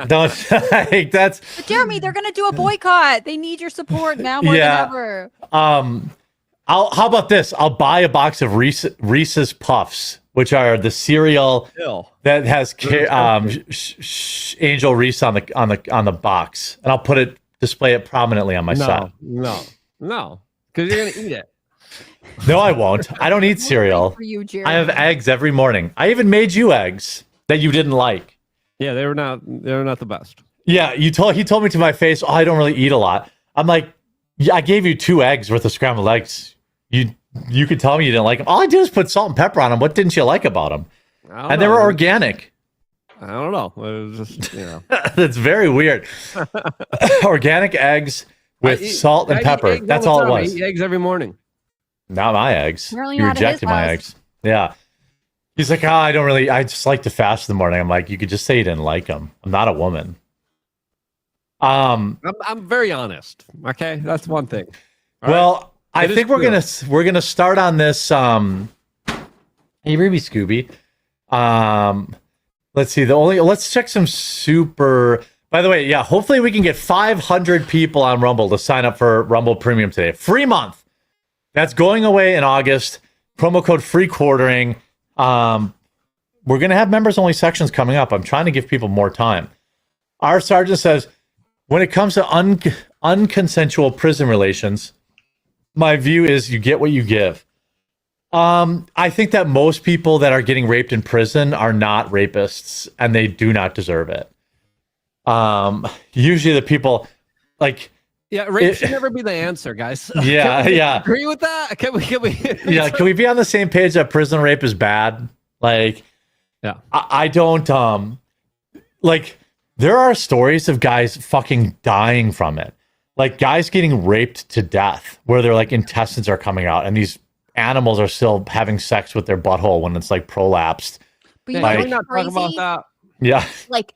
Don't. Like, that's. But Jeremy, they're going to do a boycott. They need your support now more than ever. How about this? I'll buy a box of Reese's Puffs, which are the cereal that has Angel Reese on the box, and I'll display it prominently on my side. No, because you're gonna eat it. No, I won't. I don't eat cereal. For you, I have eggs every morning. I even made you eggs that you didn't like. Yeah, they were not the best. Yeah, he told me to my face, "Oh, I don't really eat a lot." I'm like, yeah, I gave you 2 eggs worth of scrambled eggs. You could tell me you didn't like them. All I did was put salt and pepper on them. What didn't you like about them? And they were organic. I don't know. It was just, That's very weird. Organic eggs with salt and pepper. That's all it was. I eat eggs every morning. Not my eggs. Really You not at his rejected my house. eggs. Yeah. He's like, I just like to fast in the morning. I'm like, you could just say you didn't like them. I'm not a woman. I'm very honest. Okay, that's one thing. All well, right? I think we're gonna start on this. Hey, Ruby Scooby. Let's see. Let's check some super. By the way, yeah. Hopefully, we can get 500 people on Rumble to sign up for Rumble Premium today. Free month. That's going away in August. Promo code free quartering. We're gonna have members only sections coming up. I'm trying to give people more time. Our sergeant says, when it comes to unconsensual prison relations, my view is you get what you give. I think that most people that are getting raped in prison are not rapists, and they do not deserve it. Usually the people like. Yeah, rape should never be the answer, guys. Yeah, Can we yeah. agree with that? Can we? Yeah, can we be on the same page that prison rape is bad? Like, yeah, I don't. Like, there are stories of guys fucking dying from it. Like, guys getting raped to death, where their like intestines are coming out, and these animals are still having sex with their butthole when it's like prolapsed. But you Like- know We're not what's talking about crazy? that. Yeah. Like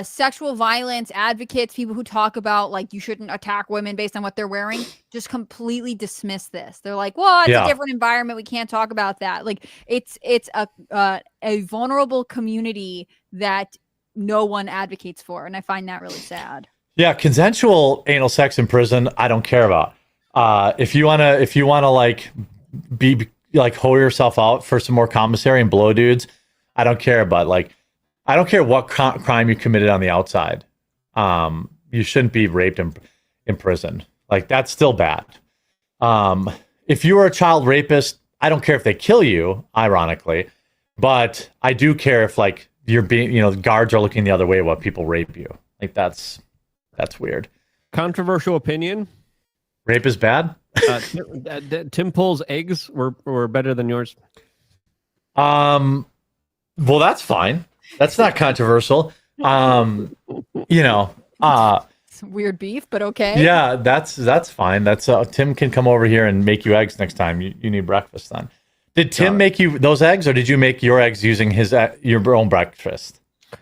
sexual violence advocates, people who talk about like you shouldn't attack women based on what they're wearing, just completely dismiss this. They're like, well, it's Yeah. a different environment. We can't talk about that. Like it's a vulnerable community that no one advocates for, and I find that really sad. Yeah, consensual anal sex in prison, I don't care about. If you wanna like be like hoe yourself out for some more commissary and blow dudes, I don't care. But like, I don't care what crime you committed on the outside. You shouldn't be raped in prison. Like, that's still bad. If you are a child rapist, I don't care if they kill you, ironically, but I do care if like you're being, the guards are looking the other way while people rape you. Like, that's weird. Controversial opinion. Rape is bad. Tim Pool's eggs were better than yours. Well, that's fine. That's not controversial. It's weird beef, but okay. Yeah, that's fine. That's Tim can come over here and make you eggs next time you need breakfast. Then, did Tim make you those eggs, or did you make your eggs using your own breakfast?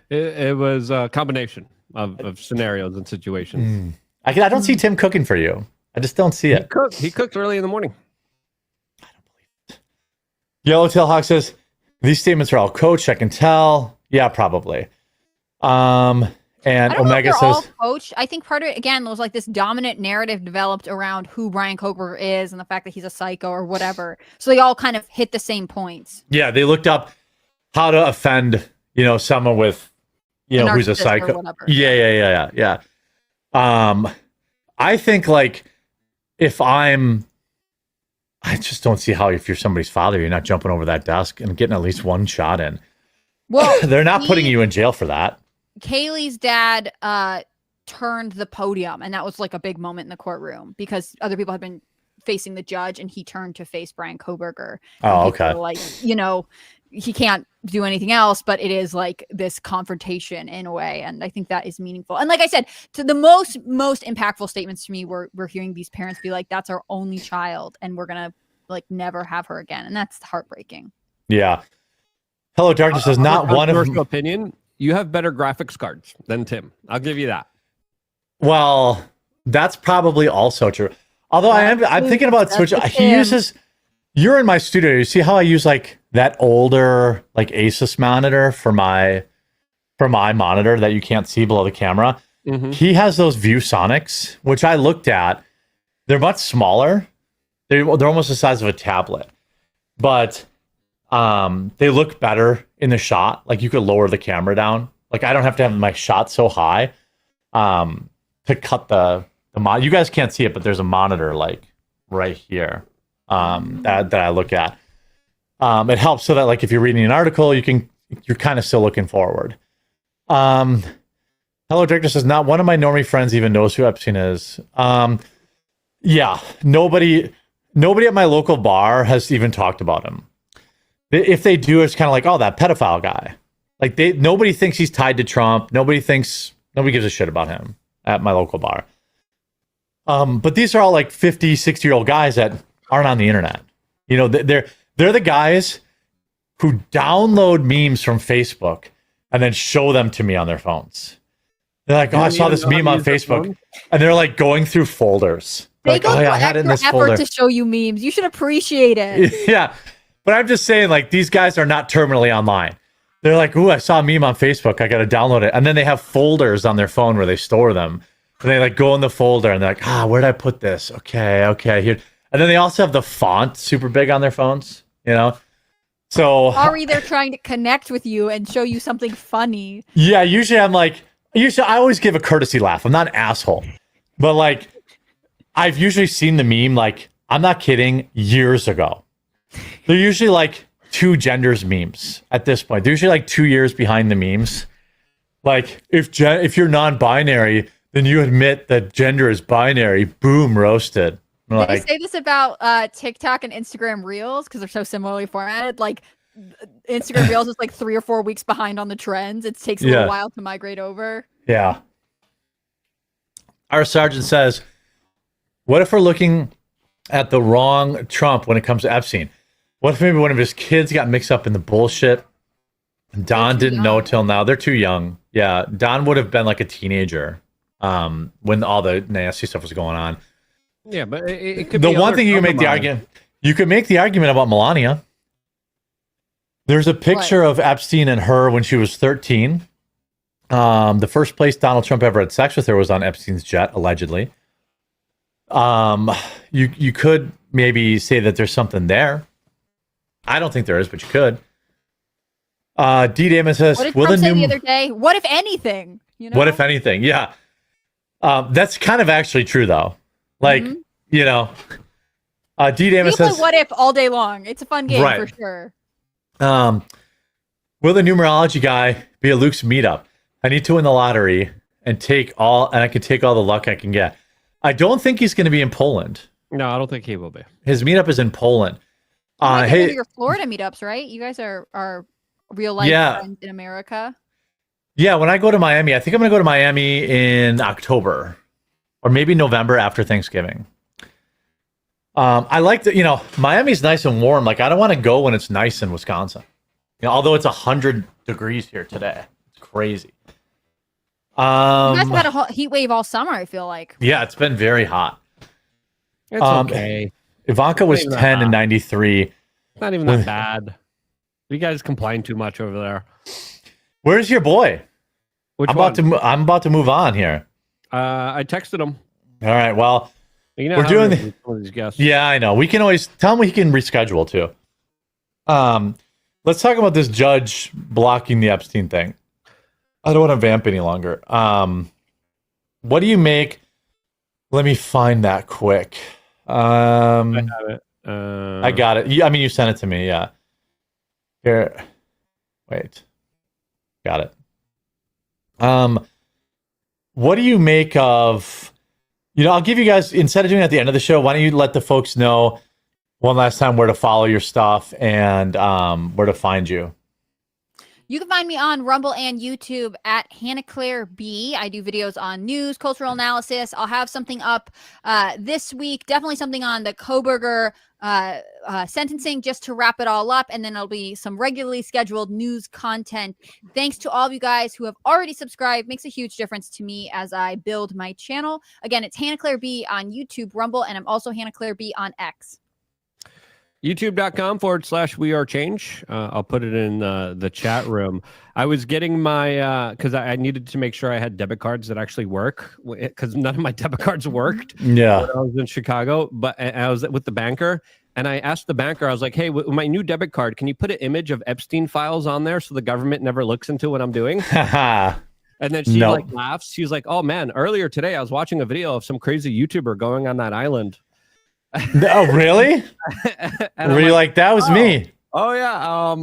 It was a combination of scenarios and situations. I don't see Tim cooking for you. I just don't see it. He cooked early in the morning. Yellowtail Hawk says these statements are all coached. I can tell. Yeah, probably. And I don't Omega know if they're says all coached. I think part of it, again, was like this dominant narrative developed around who Brian Kohberger is and the fact that he's a psycho or whatever. So they all kind of hit the same points. yeah, they looked up how to offend someone with, who's a psycho. Yeah. I think like I just don't see how if you're somebody's father, you're not jumping over that desk and getting at least one shot in. Well, they're not putting you in jail for that. Kaylee's dad turned the podium, and that was like a big moment in the courtroom because other people had been facing the judge, and he turned to face Brian Kohberger. Oh, okay. Like, he can't do anything else, but it is like this confrontation in a way, and I think that is meaningful. And like I said, to the most impactful statements to me we're hearing these parents be like, "That's our only child, and we're gonna like never have her again," and that's heartbreaking. Yeah. Hello, Darkness says not one of controversial opinion. You have better graphics cards than Tim. I'll give you that. Well, that's probably also true. Although I'm thinking about switch. He uses. You're in my studio. You see how I use like that older like Asus monitor for my monitor that you can't see below the camera. Mm-hmm. He has those ViewSonics, which I looked at. They're much smaller. They're almost the size of a tablet, but they look better in the shot. Like you could lower the camera down. Like I don't have to have my shot so high to cut the monitor. You guys can't see it, but there's a monitor like right here that I look at. It helps so that like if you're reading an article, you're kind of still looking forward. Hello, Director says not one of my normie friends even knows who Epstein is. Yeah, nobody at my local bar has even talked about him. If they do, it's kind of like, oh, that pedophile guy. Like nobody thinks he's tied to Trump. Nobody gives a shit about him at my local bar. But these are all like 50, 60-year-old guys that aren't on the internet. They're the guys who download memes from Facebook and then show them to me on their phones. They're like, oh, I saw this meme on Facebook. And they're like going through folders. They like, go through I had it in this effort folder to show you memes. You should appreciate it. Yeah. But I'm just saying, like, these guys are not terminally online. They're like, ooh, I saw a meme on Facebook. I got to download it. And then they have folders on their phone where they store them. And they like go in the folder and they're like, where did I put this? Okay, here. And then they also have the font super big on their phones, So Sorry, they're trying to connect with you and show you something funny. Yeah, usually I always give a courtesy laugh. I'm not an asshole. But like I've usually seen the meme, like, I'm not kidding, years ago. They're usually like two genders memes at this point. They're usually like 2 years behind the memes. Like if you're non-binary, then you admit that gender is binary. Boom, roasted. Did they say this about TikTok and Instagram Reels because they're so similarly formatted? Like Instagram Reels is like 3 or 4 weeks behind on the trends. It takes a little while to migrate over. Yeah. Our sergeant says, what if we're looking at the wrong Trump when it comes to Epstein? What if maybe one of his kids got mixed up in the bullshit? Don didn't know till now. They're too young. Yeah, Don would have been like a teenager when all the nasty stuff was going on. Yeah, but it could the be one thing you can make the argument. You could make the argument about Melania. There's a picture of Epstein and her when she was 13. The first place Donald Trump ever had sex with her was on Epstein's jet, allegedly. You could maybe say that there's something there. I don't think there is, but you could. D. Damon says, what did Trump say the other day? What if anything? What if anything? Yeah. That's kind of actually true, though. Like, D. Damon says, what if all day long? It's a fun game for sure. Will the numerology guy be a Luke's meetup? I need to win the lottery and I can take all the luck I can get. I don't think he's going to be in Poland. No, I don't think he will be. His meetup is in Poland. Hey, your Florida meetups, right? You guys are real life friends in America. Yeah, when I go to Miami, I think I'm going to go to Miami in October or maybe November after Thanksgiving. I like that, Miami's nice and warm. Like, I don't want to go when it's nice in Wisconsin. Although it's 100 degrees here today. It's crazy. You guys have had a heat wave all summer, I feel like. Yeah, it's been very hot. It's okay. Ivanka was 10 and 93. Not even that bad. You guys complain too much over there. Where's your boy? Which I'm about to move on here. I texted him. All right. Well, we're doing these guests. Yeah, I know. We can always tell him he can reschedule too. Let's talk about this judge blocking the Epstein thing. I don't want to vamp any longer. What do you make? Let me find that quick. I have it. I got it. You sent it to me. Yeah. Here. Wait. Got it. What do you make of? I'll give you guys, instead of doing it at the end of the show, why don't you let the folks know one last time where to follow your stuff and where to find you? You can find me on Rumble and YouTube at Hannah Claire B. I do videos on news, cultural analysis. I'll have something up this week, definitely something on the Kohberger sentencing just to wrap it all up. And then there'll be some regularly scheduled news content. Thanks to all of you guys who have already subscribed. Makes a huge difference to me as I build my channel. Again, it's Hannah Claire B on YouTube, Rumble, and I'm also Hannah Claire B on X. YouTube.com/wearechange. I'll put it in the chat room. I was getting my, because I needed to make sure I had debit cards that actually work, because none of my debit cards worked. Yeah. When I was in Chicago, but I was with the banker, and I asked the banker, I was like, hey, with my new debit card, can you put an image of Epstein files on there so the government never looks into what I'm doing? And then she laughs. She's like, oh man, earlier today I was watching a video of some crazy YouTuber going on that island. Oh, really? Were you like, that was me? Oh, yeah.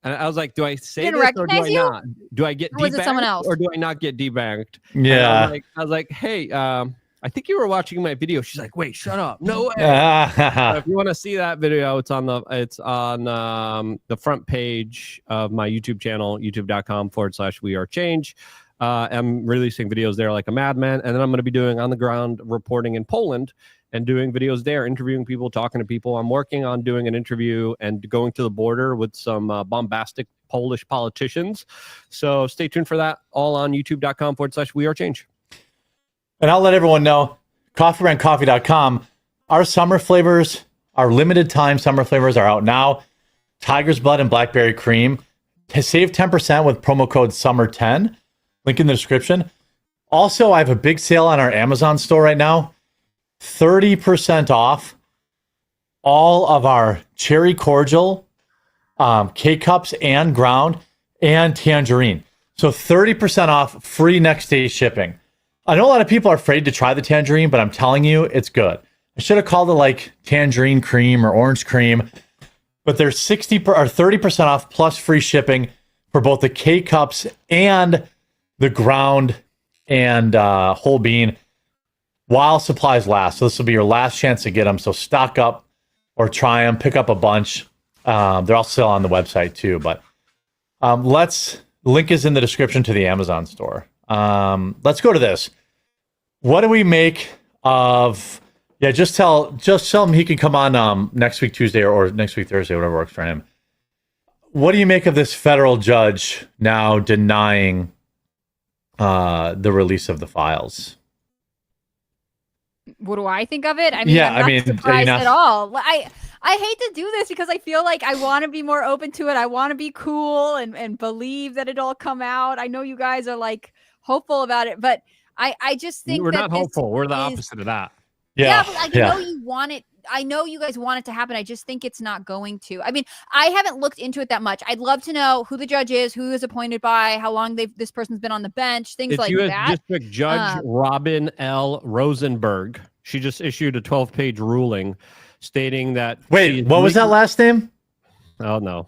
And I was like, do I say this or do I not? Do I get was it someone else? or do I not get debanked? Yeah. I was like, hey, I think you were watching my video. She's like, wait, shut up. No way. If you want to see that video, it's on the front page of my YouTube channel, youtube.com/wearechange. I'm releasing videos there like a madman. And then I'm going to be doing on the ground reporting in Poland and doing videos there, interviewing people, talking to people. I'm working on doing an interview and going to the border with some bombastic Polish politicians. So stay tuned for that, all on youtube.com/wearechange. And I'll let everyone know, coffeebrandcoffee.com, our summer flavors, our limited time summer flavors are out now. Tiger's Blood and Blackberry Cream. Save 10% with promo code SUMMER10. Link in the description. Also, I have a big sale on our Amazon store right now. 30% off all of our cherry cordial, K-Cups and ground, and tangerine. So 30% off, free next day shipping. I know a lot of people are afraid to try the tangerine, but I'm telling you, it's good. I should have called it like tangerine cream or orange cream, but there's 30% off plus free shipping for both the K-Cups and the ground and whole bean while supplies last. So this will be your last chance to get them. So stock up or try them, pick up a bunch. They're all still on the website too, but link is in the description to the Amazon store. Let's go to this. What do we make of, just tell him he can come on next week, Tuesday or next week, Thursday, whatever works for him. What do you make of this federal judge now denying the release of the files? What do I think of it? I'm not surprised at all. I hate to do this because I feel like I want to be more open to it. I want to be cool and believe that it'll come out. I know you guys are like hopeful about it, but I just think we're not hopeful. We're the opposite of that. Yeah, but I know you want it. I know you guys want it to happen. I just think it's not going to. I mean, I haven't looked into it that much. I'd love to know who the judge is, who is appointed by, how long this person's been on the bench, things like US that. District Judge Robin L. Rosenberg. She just issued a 12-page ruling stating that. Wait, what was that last name? Oh no,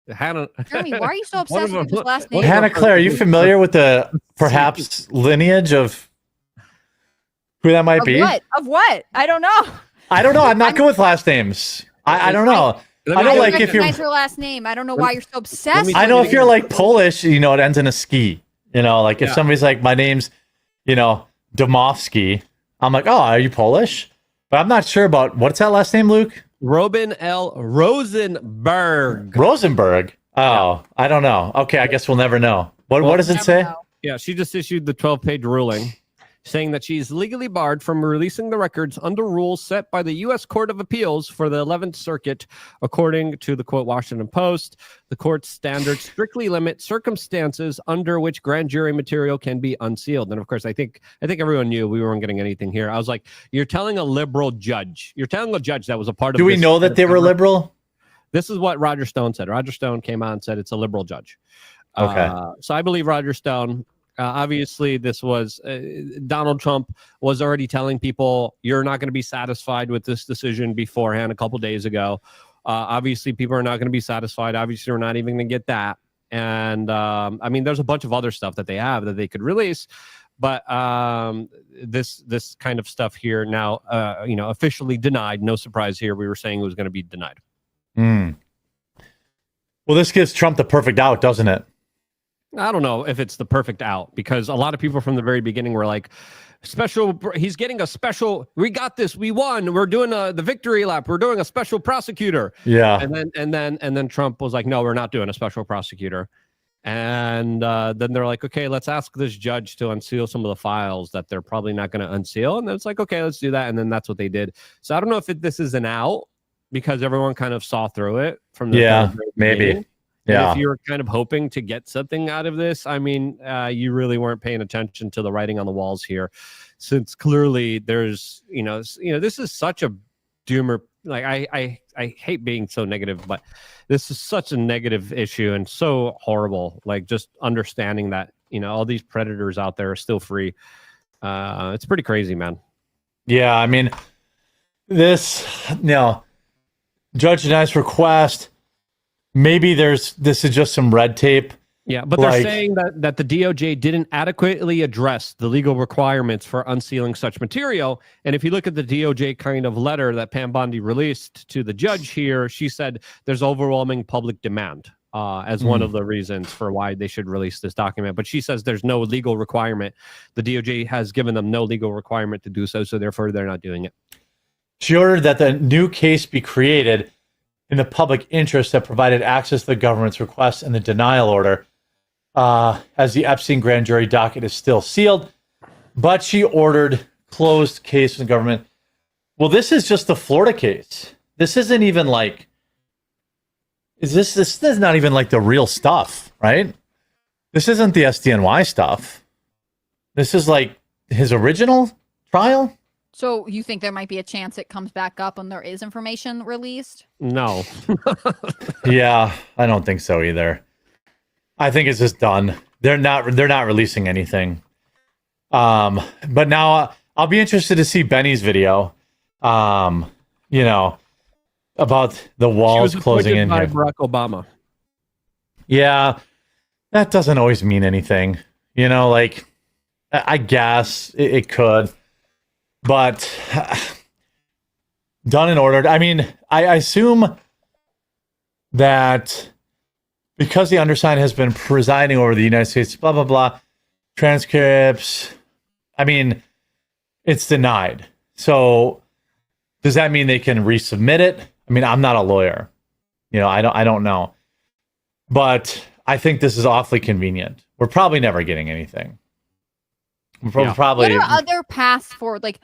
Hannah. Jeremy, why are you so obsessed with this last name? Hannah Claire, are you familiar with the perhaps lineage of who that might be? Of what? I don't know. I don't know. I'm not good with last names. I don't know. I know, like if you're her last name. I don't know why you're so obsessed. I know if you're like Polish, it ends in a ski. Like if somebody's like, my name's, Domofsky, I'm like, oh, are you Polish? But I'm not sure about what's that last name, Luke? Robin L. Rosenberg. Rosenberg. Oh, I don't know. Okay, I guess we'll never know. What does it say? Know. Yeah, she just issued the 12-page ruling saying that she's legally barred from releasing the records under rules set by the U.S. Court of Appeals for the 11th Circuit. According to the quote Washington Post, the court's standards strictly limit circumstances under which grand jury material can be unsealed. And of course, I think everyone knew we weren't getting anything here. I was like, you're telling a liberal judge. You're telling a judge that was a part of. Do we know that they were liberal? This is what Roger Stone said. Roger Stone came out and said it's a liberal judge. Okay. So I believe Roger Stone. Obviously, this was Donald Trump was already telling people you're not going to be satisfied with this decision beforehand a couple days ago. Obviously, people are not going to be satisfied. Obviously, we're not even going to get that. And I mean, there's a bunch of other stuff that they have that they could release. But this kind of stuff here now, officially denied. No surprise here. We were saying it was going to be denied. Well, this gives Trump the perfect out, doesn't it? I don't know if it's the perfect out, because a lot of people from the very beginning were like, he's getting a special, we got this, we won, we're doing the victory lap, we're doing a special prosecutor. Yeah. And then Trump was like, no, we're not doing a special prosecutor. And then they're like, okay, let's ask this judge to unseal some of the files that they're probably not going to unseal. And then it's like, okay, let's do that. And then that's what they did. So I don't know if this is an out, because everyone kind of saw through it from the maybe. beginning. Yeah. And if you were kind of hoping to get something out of this, I mean, you really weren't paying attention to the writing on the walls here, since clearly there's, this is such a doomer. Like, I hate being so negative, but this is such a negative issue and so horrible. Like, just understanding that, all these predators out there are still free. It's pretty crazy, man. Yeah. I mean, this, judge denies request. Maybe this is just some red tape. Yeah, but they're saying that the DOJ didn't adequately address the legal requirements for unsealing such material. And if you look at the DOJ kind of letter that Pam Bondi released to the judge here, she said there's overwhelming public demand as one of the reasons for why they should release this document. But she says there's no legal requirement. The DOJ has given them no legal requirement to do so, so therefore they're not doing it. She ordered that the new case be created in the public interest that provided access to the government's request and the denial order, as the Epstein grand jury docket is still sealed. But she ordered closed case in the government. Well, this is just the Florida case. This isn't even like, this is not even like the real stuff, right? This isn't the SDNY stuff. This is like his original trial. So you think there might be a chance it comes back up when there is information released? No. Yeah, I don't think so either. I think it's just done. They're not releasing anything. But now I'll be interested to see Benny's video. About the walls closing in by here. Barack Obama. Yeah, that doesn't always mean anything. I guess it could. But done and ordered. I mean, I assume that because the undersigned has been presiding over the United States, blah, blah, blah, transcripts, I mean, it's denied. So does that mean they can resubmit it? I mean, I'm not a lawyer. I don't know. But I think this is awfully convenient. We're probably never getting anything. Probably. What are other paths forward? Like,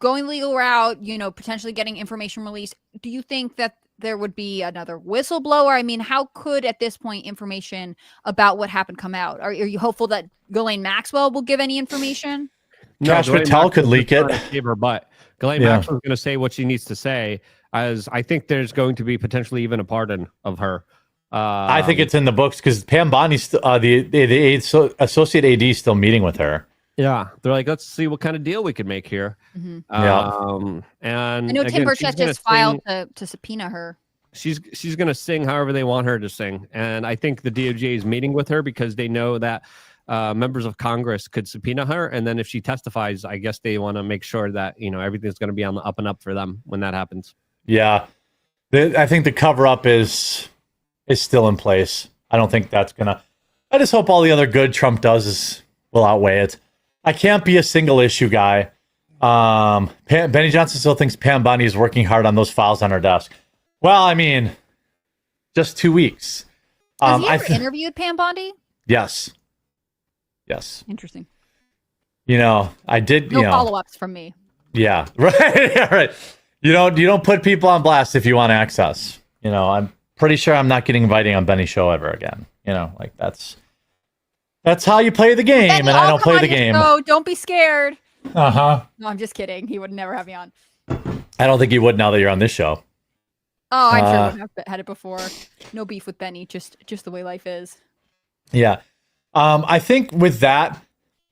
going the legal route, potentially getting information released. Do you think that there would be another whistleblower? I mean, how could at this point information about what happened come out? Are you hopeful that Ghislaine Maxwell will give any information? No, Cash Patel could leak it. Give her butt. Ghislaine Maxwell is going to say what she needs to say, as I think there's going to be potentially even a pardon of her. I think it's in the books because Pam Bondi's the associate AD is still meeting with her. Yeah, they're like, let's see what kind of deal we could make here. Mm-hmm. And I know Tim Burchett just filed to subpoena her. She's going to sing however they want her to sing, and I think the DOJ is meeting with her because they know that members of Congress could subpoena her, and then if she testifies, I guess they want to make sure that everything's going to be on the up and up for them when that happens. Yeah, I think the cover up is still in place. I don't think that's gonna. I just hope all the other good Trump does will outweigh it. I can't be a single issue guy. Benny Johnson still thinks Pam Bondi is working hard on those files on her desk. Well, I mean, just 2 weeks. Has he ever interviewed Pam Bondi? Yes. Interesting. I did. No follow-ups from me. Yeah, right. Yeah, right. You don't put people on blast if you want access. I'm pretty sure I'm not getting invited on Benny's show ever again. That's how you play the game, Benny, and I don't play the game. No, don't be scared. Uh-huh. No, I'm just kidding. He would never have me on. I don't think he would now that you're on this show. Oh, I'm sure I've had it before. No beef with Benny, just the way life is. Yeah. I think with that,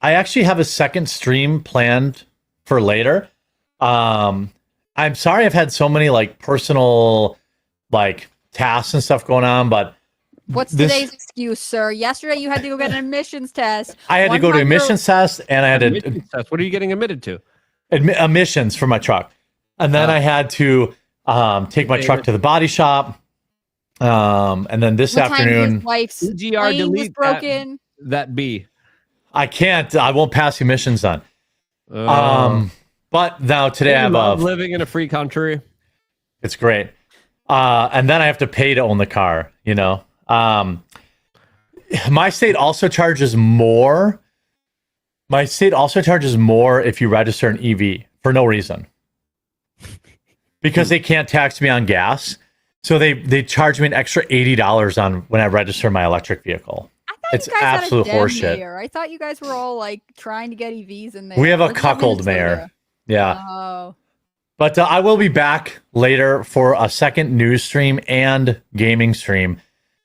I actually have a second stream planned for later. I'm sorry I've had so many like personal like tasks and stuff going on, but what's today's excuse, sir? Yesterday you had to go get an admissions test. I had to go to admissions test, and I had to test. What are you getting admitted to? Emissions for my truck, and then I had to take my truck to the body shop. And then this afternoon, his wife's GR plane was delete broken. that B. I can't. I won't pass emissions on. But now today I have living in a free country. It's great. And then I have to pay to own the car. You know, my state also charges more. My state also charges more if you register an EV for no reason, because they can't tax me on gas. So they charge me an extra $80 on when I register my electric vehicle. It's absolute horseshit. Mayor. I thought you guys were all like trying to get EVs in there. We have a cuckold mayor. Yeah. Oh. But I will be back later for a second news stream and gaming stream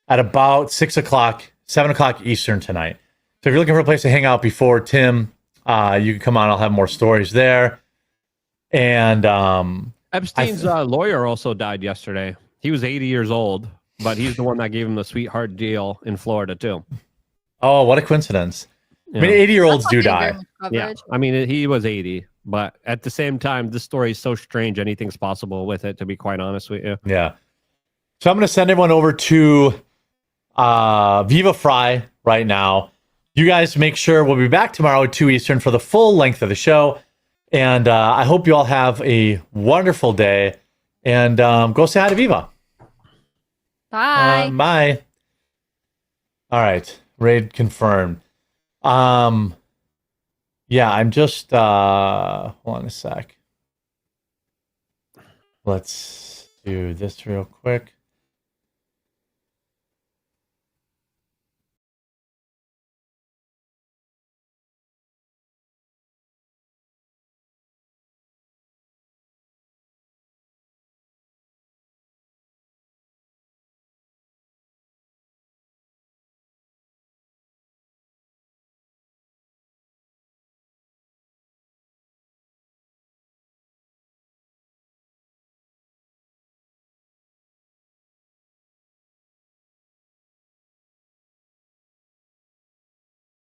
at about 6 o'clock, 7 o'clock Eastern tonight. So if you're looking for a place to hang out before Tim, you can come on. I'll have more stories there. And Epstein's lawyer also died yesterday. He was 80 years old, but he's the one that gave him the sweetheart deal in Florida too. Oh, what a coincidence. Yeah. I mean, 80-year-olds do die. Yeah, I mean, he was 80, but at the same time, this story is so strange. Anything's possible with it, to be quite honest with you. Yeah. So I'm going to send everyone over to Viva Fry right now. You guys make sure we'll be back tomorrow at 2 Eastern for the full length of the show. And I hope you all have a wonderful day. And go say hi to Viva. Bye. Bye. All right. Raid confirmed. Yeah, I'm just hold on a sec. Let's do this real quick.